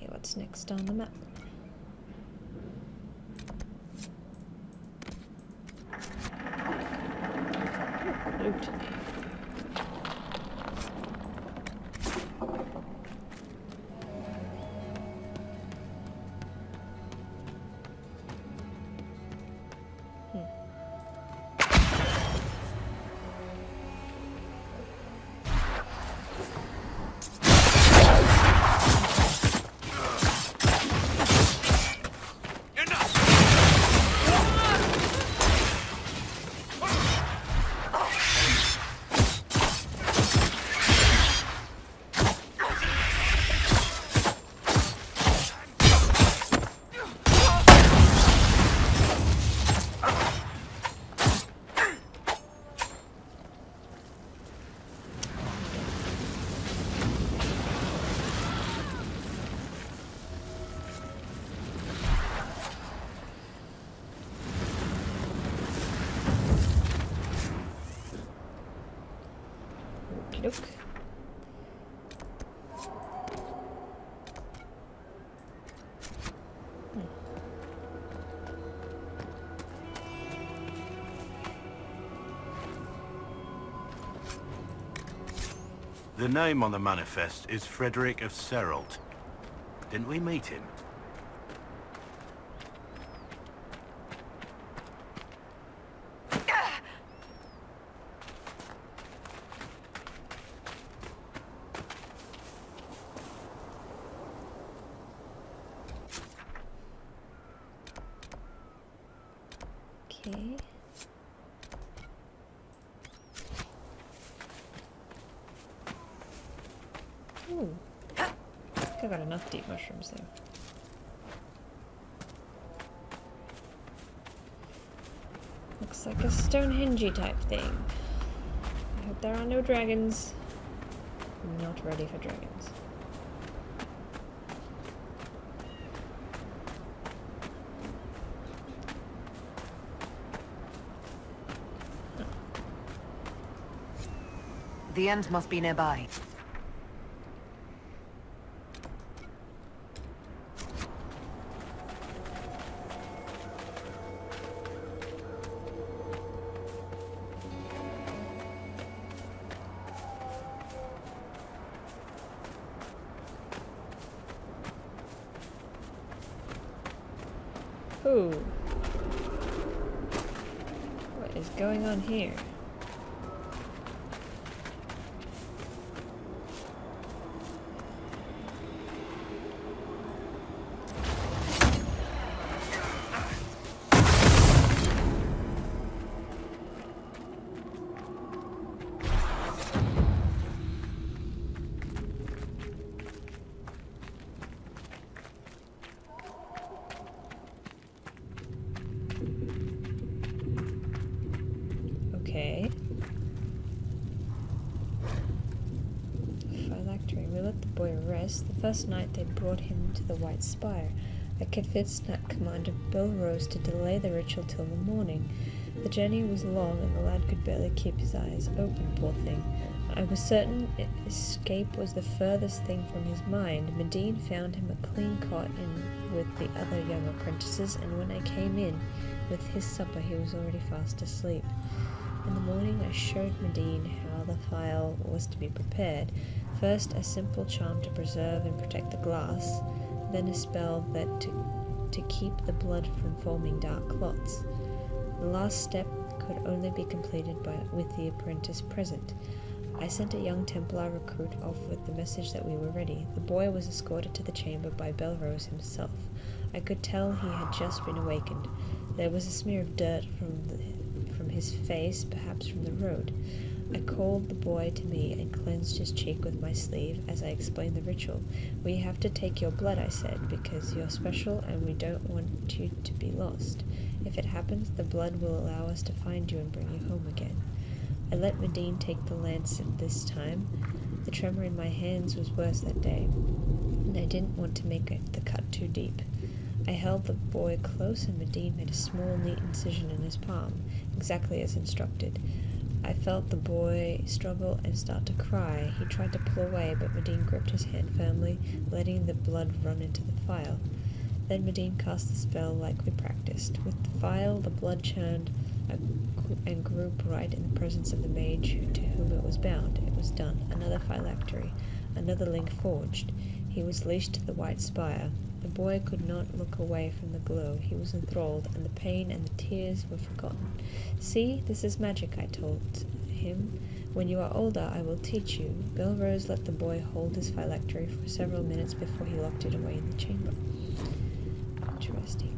What's next on the map? Ooh, loot. Look. The name on the manifest is Frederick of Seralt. Didn't we meet him? Okay. Ooh. I think I got enough deep mushrooms there. Looks like a Stonehenge type thing. I hope there are no dragons. I'm not ready for dragons. The end must be nearby. Ooh. What is going on here? Okay. Phylactery. We let the boy rest. The first night they brought him to the White Spire. I convinced Commander Bill Rose to delay the ritual till the morning. The journey was long and the lad could barely keep his eyes open, poor thing. I was certain escape was the furthest thing from his mind. Medine found him a clean cot with the other young apprentices, and when I came in with his supper he was already fast asleep. In the morning I showed Medine how the phial was to be prepared. First a simple charm to preserve and protect the glass, then a spell that to keep the blood from forming dark clots. The last step could only be completed with the apprentice present. I sent a young Templar recruit off with the message that we were ready. The boy was escorted to the chamber by Belrose himself. I could tell he had just been awakened. There was a smear of dirt from his face, perhaps from the road. I called the boy to me and cleansed his cheek with my sleeve as I explained the ritual. We have to take your blood, I said, because you're special and we don't want you to be lost. If it happens, the blood will allow us to find you and bring you home again. I let Medine take the lance at this time. The tremor in my hands was worse that day, and I didn't want to make the cut too deep. I held the boy close and Medine made a small, neat incision in his palm, exactly as instructed. I felt the boy struggle and start to cry. He tried to pull away, but Medine gripped his hand firmly, letting the blood run into the phial. Then Medine cast the spell like we practiced. With the phial, the blood churned and grew bright in the presence of the mage to whom it was bound. It was done. Another phylactery, another link forged. He was leashed to the White Spire. The boy could not look away from the glow. He was enthralled, and the pain and the tears were forgotten. See, this is magic, I told him. When you are older, I will teach you. Belrose let the boy hold his phylactery for several minutes before he locked it away in the chamber. Interesting.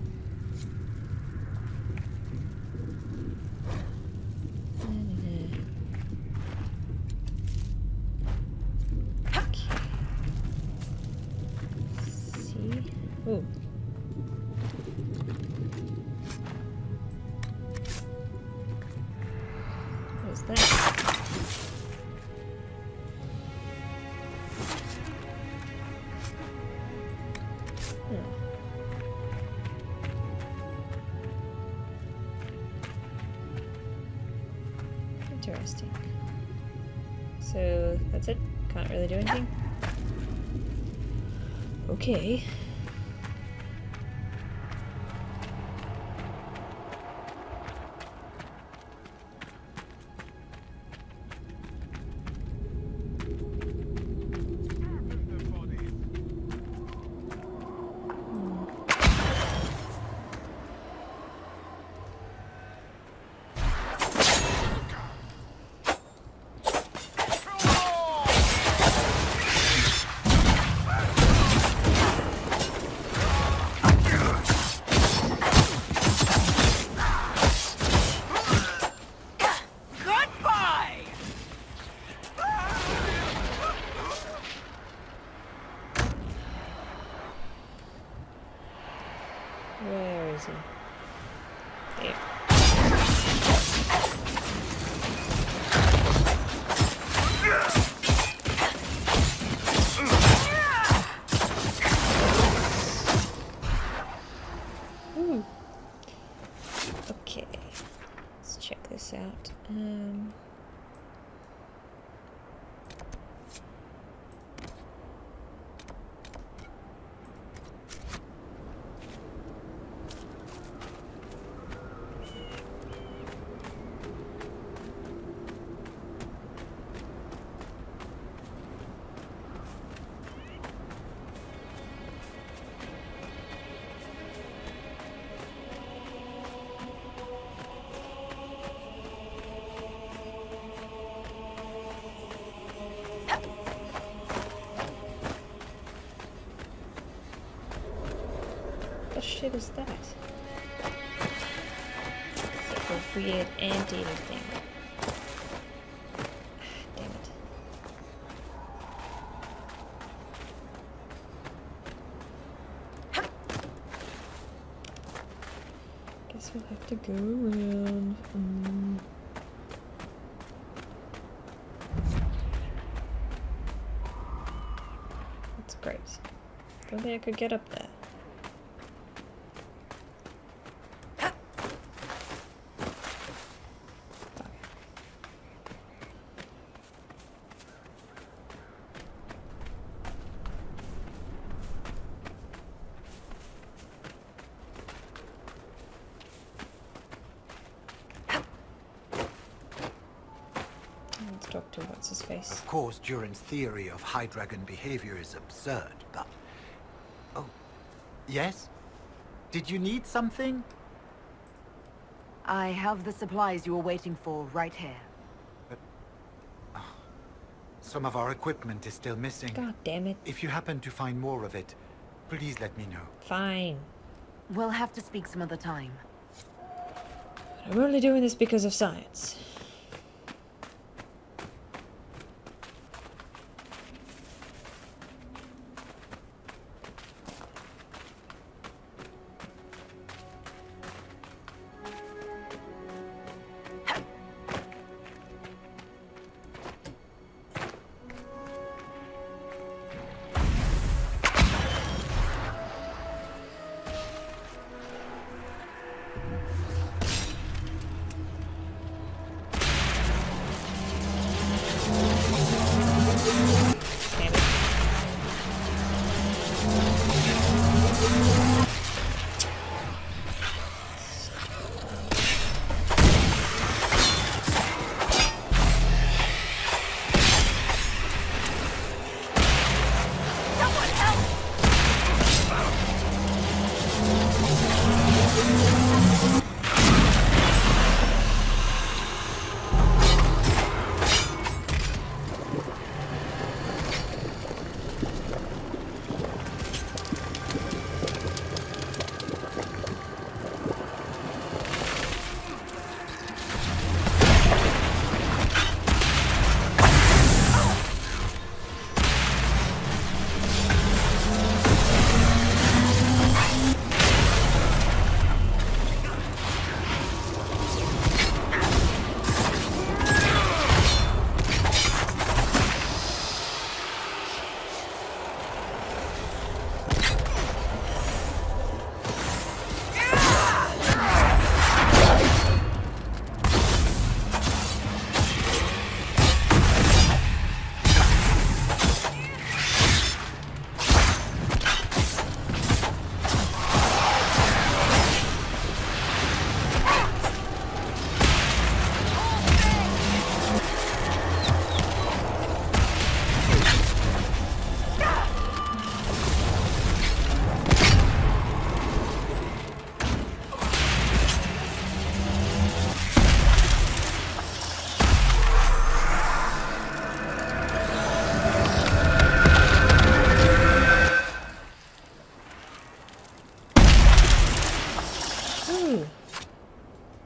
Ooh. What is that? Interesting. So that's it? Can't really do anything? Okay. Where is he? There. Okay, let's check this out. What shit is that? It's like a weird anteater thing. Damn it. Guess we'll have to go around. That's great. Don't think I could get up there. Let's talk to what's his face. Of course, Duran's theory of high dragon behavior is absurd, but... Oh. Yes? Did you need something? I have the supplies you were waiting for right here. But... some of our equipment is still missing. God damn it. If you happen to find more of it, please let me know. Fine. We'll have to speak some other time. I'm only doing this because of science.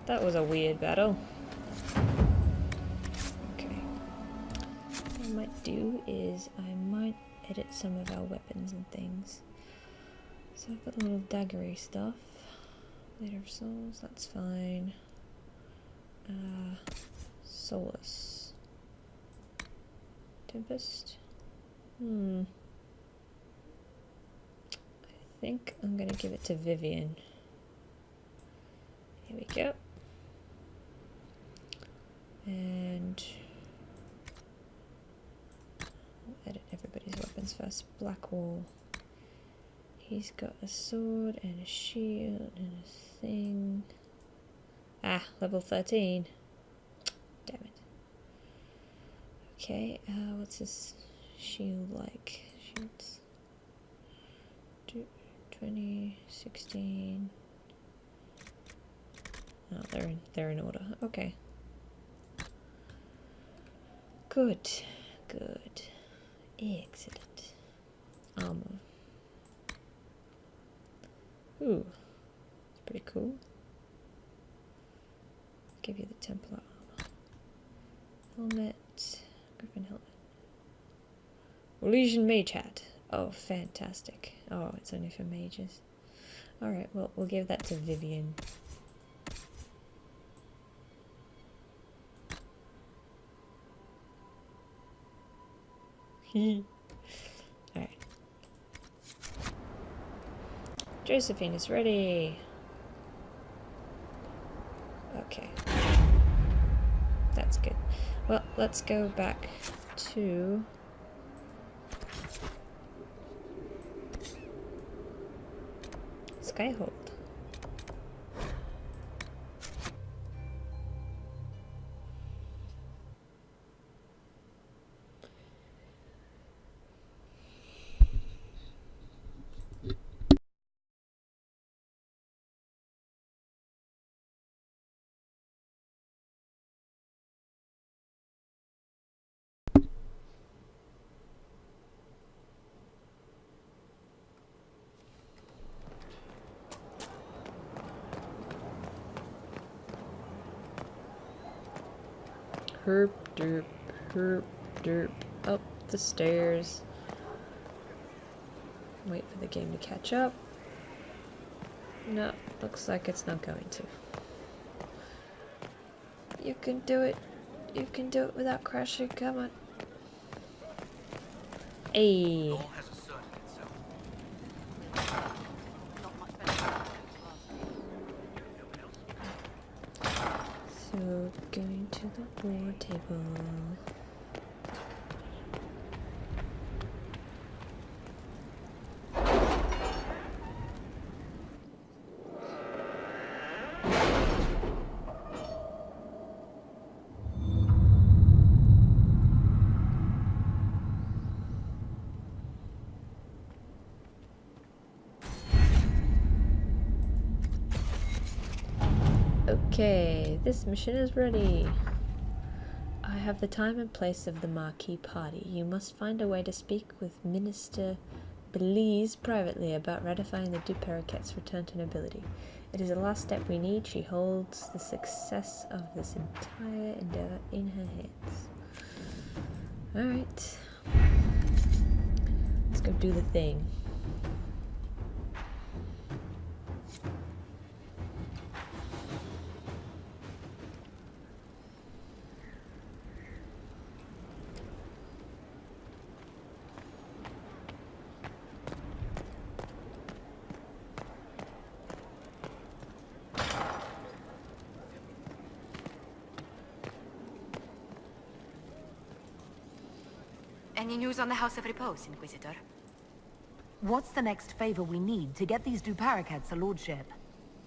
That was a weird battle. Okay. What I might do is I might edit some of our weapons and things. So I've got a little daggery stuff. Later of Souls, that's fine. Solus. Tempest. I think I'm gonna give it to Vivian. Here we go. And I'll edit everybody's weapons first. Blackwall. He's got a sword and a shield and a thing. Ah, level 13. Damn it. Okay, what's his shield like? Shields. 20, 16. Oh, they're in order. Okay. Good. Good. Excellent. Armor. Ooh. It's pretty cool. Give you the Templar armor. Helmet. Griffin helmet. Legion mage hat. Oh, fantastic. Oh, it's only for mages. Alright, well, we'll give that to Vivian. Alright. Josephine is ready. Okay. That's good. Well, let's go back to Skyhold. Herp derp, up the stairs. Wait for the game to catch up. No, looks like it's not going to. You can do it. You can do it without crashing. Come on. Hey. So, going to the war table. Okay, this mission is ready. I have the time and place of the Marquis party. You must find a way to speak with Minister Belize privately about ratifying the Parakeets' return to nobility. It is the last step we need. She holds the success of this entire endeavor in her hands. Alright. Let's go do the thing. Any news on the House of Repose, Inquisitor? What's the next favor we need to get these Parakeets a lordship?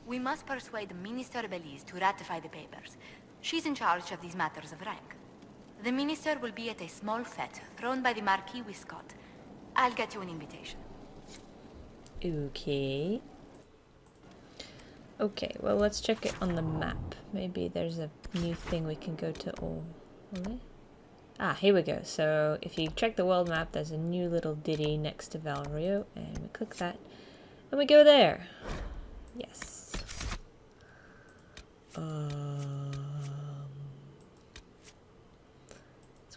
We must persuade Minister Belize to ratify the papers. She's in charge of these matters of rank. The minister will be at a small fete thrown by the Marquis Wiscott. I'll get you an invitation. Okay. Okay, well, let's check it on the map. Maybe there's a new thing we can go to. Ah, here we go. So if you check the world map, there's a new little ditty next to Valrio, and we click that, and we go there. Yes. Let's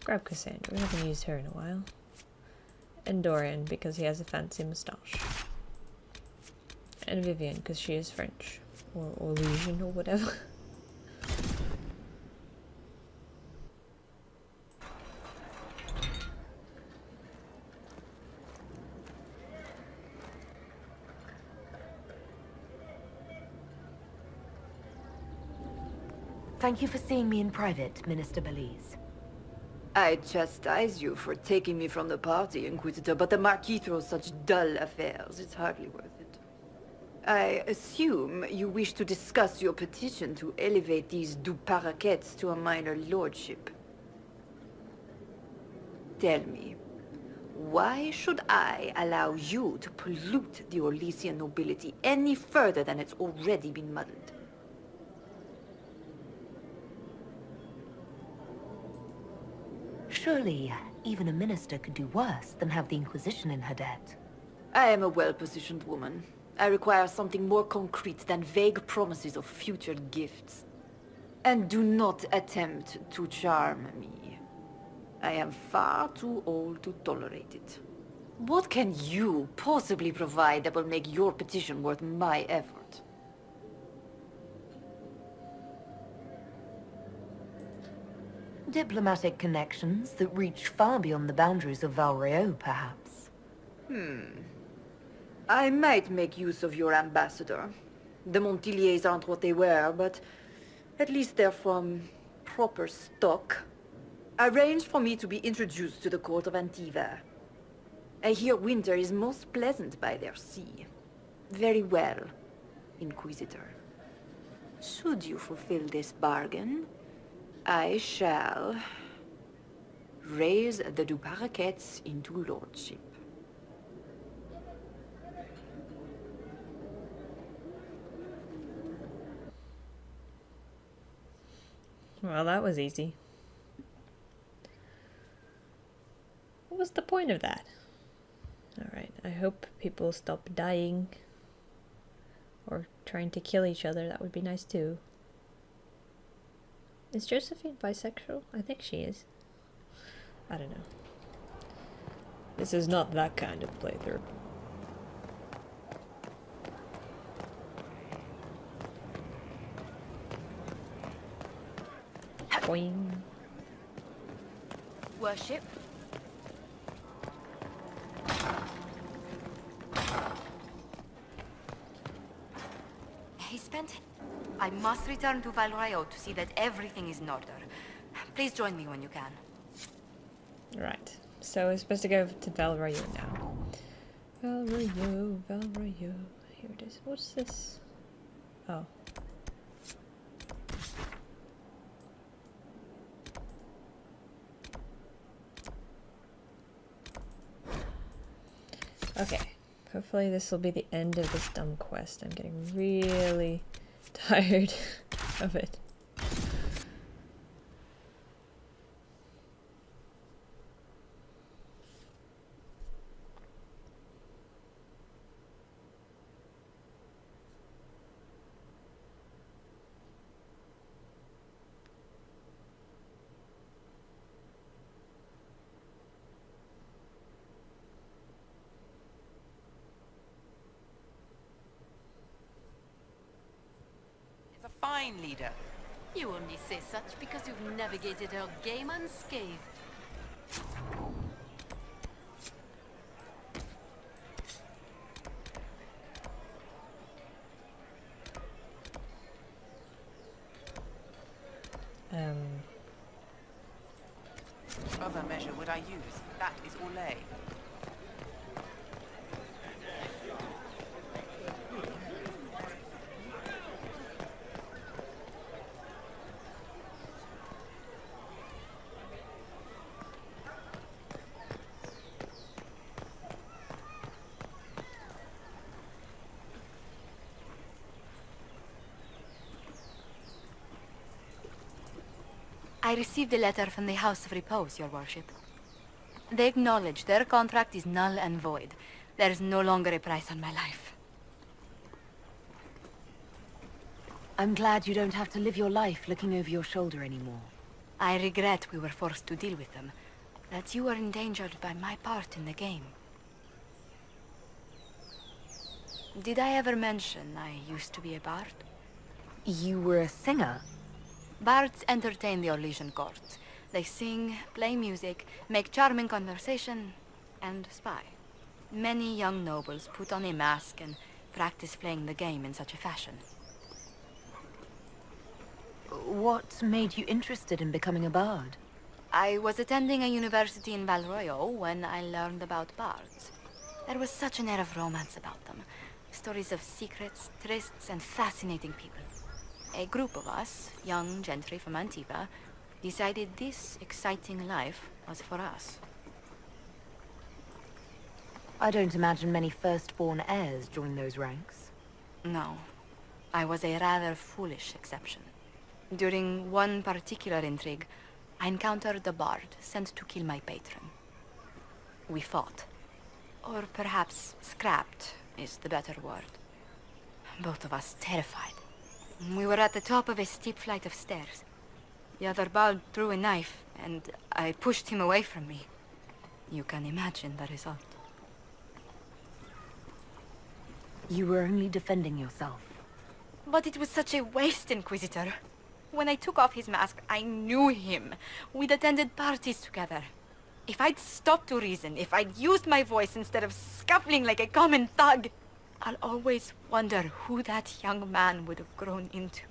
grab Cassandra. We haven't used her in a while. And Dorian, because he has a fancy moustache. And Vivian, because she is French. Or Legion, or whatever. Thank you for seeing me in private, Minister Belize. I chastise you for taking me from the party, Inquisitor, but the Marquis throws such dull affairs. It's hardly worth it. I assume you wish to discuss your petition to elevate these Parakeets to a minor lordship. Tell me, why should I allow you to pollute the Orlesian nobility any further than it's already been muddled? Surely, even a minister could do worse than have the Inquisition in her debt. I am a well-positioned woman. I require something more concrete than vague promises of future gifts. And do not attempt to charm me. I am far too old to tolerate it. What can you possibly provide that will make your petition worth my effort? Diplomatic connections that reach far beyond the boundaries of Valreo, perhaps. I might make use of your ambassador. The Montiliers aren't what they were, but at least they're from proper stock. Arrange for me to be introduced to the court of Antiva. I hear winter is most pleasant by their sea. Very well, Inquisitor. Should you fulfill this bargain, I shall raise the Parakeets into lordship. Well, that was easy. What was the point of that? Alright, I hope people stop dying or trying to kill each other. That would be nice too. Is Josephine bisexual? I think she is. I don't know. This is not that kind of playthrough. Boing. Worship. He spent... I must return to Valreo to see that everything is in order. Please join me when you can. Right. So we're supposed to go to Valreo now. Valreo, Valreo. Here it is. What's this? Oh. Okay, hopefully this will be the end of this dumb quest. I'm getting really tired of it. Fine, leader. You only say such because you've navigated our game unscathed. Other measure would I use? That is Orlais. I received a letter from the House of Repose, Your Worship. They acknowledge their contract is null and void. There is no longer a price on my life. I'm glad you don't have to live your life looking over your shoulder anymore. I regret we were forced to deal with them, that you were endangered by my part in the game. Did I ever mention I used to be a bard? You were a singer? Bards entertain the Orlesian court. They sing, play music, make charming conversation, and spy. Many young nobles put on a mask and practice playing the game in such a fashion. What made you interested in becoming a bard? I was attending a university in Valroyo when I learned about bards. There was such an air of romance about them. Stories of secrets, trysts, and fascinating people. A group of us, young gentry from Antiva, decided this exciting life was for us. I don't imagine many firstborn heirs join those ranks. No. I was a rather foolish exception. During one particular intrigue, I encountered a bard sent to kill my patron. We fought. Or perhaps scrapped is the better word. Both of us terrified. We were at the top of a steep flight of stairs. The other bard threw a knife, and I pushed him away from me. You can imagine the result. You were only defending yourself. But it was such a waste, Inquisitor. When I took off his mask, I knew him. We'd attended parties together. If I'd stopped to reason, if I'd used my voice instead of scuffling like a common thug, I'll always wonder who that young man would have grown into.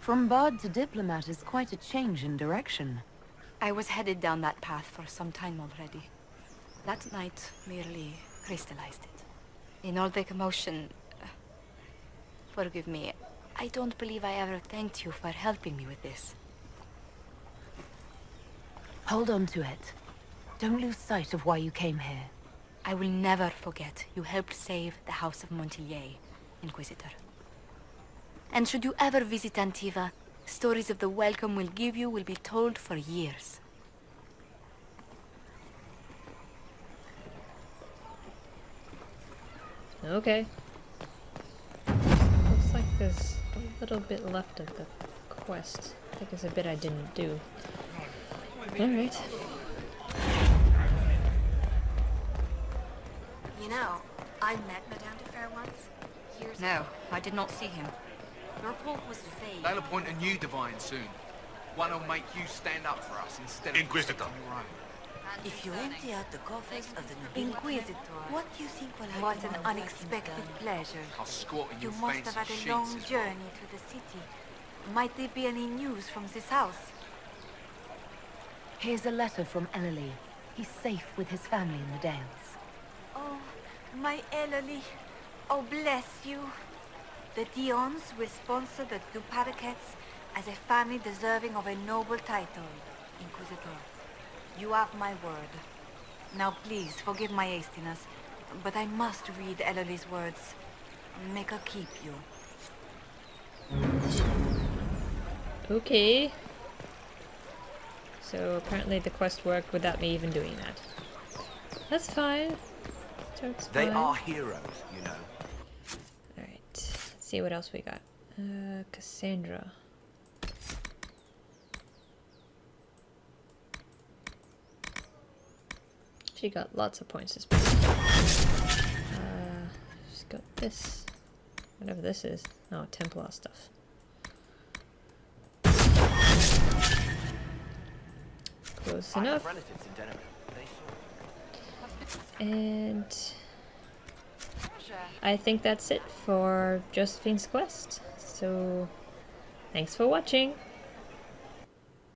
From bard to diplomat is quite a change in direction. I was headed down that path for some time already. That night merely crystallized it. In all the commotion... forgive me, I don't believe I ever thanked you for helping me with this. Hold on to it. Don't lose sight of why you came here. I will never forget you helped save the House of Montilyet, Inquisitor. And should you ever visit Antiva, stories of the welcome we'll give you will be told for years. Okay. Looks like there's a little bit left of the quest. I think there's a bit I didn't do. Alright. You know, I met Madame de Fer once. Years No, ago. I did not see him. The report was vague. They'll appoint a new divine soon. One will make you stand up for us instead of Inquisitor. on your own. If you empty out the coffers of the nobility, Inquisitor. what do you think will happen? What an unexpected pleasure. I'll squat in You your must fancy have had a sheets long as well. journey to the city. Might there be any news from this house? Here's a letter from Ellery. He's safe with his family in the Dales. Oh, my Ellery. Oh, bless you. The Dions will sponsor the two Parakeets as a family deserving of a noble title, Inquisitor. You have my word. Now please, forgive my hastiness, but I must read Ellery's words. Make her keep you. Okay. So apparently the quest worked without me even doing that. That's fine. That's They fine. are heroes, you know. Alright. Let's see what else we got. Cassandra. She got lots of points this person. She's got this. Whatever this is. Oh, Templar stuff. Close enough. And I think that's it for Josephine's quest. So thanks for watching.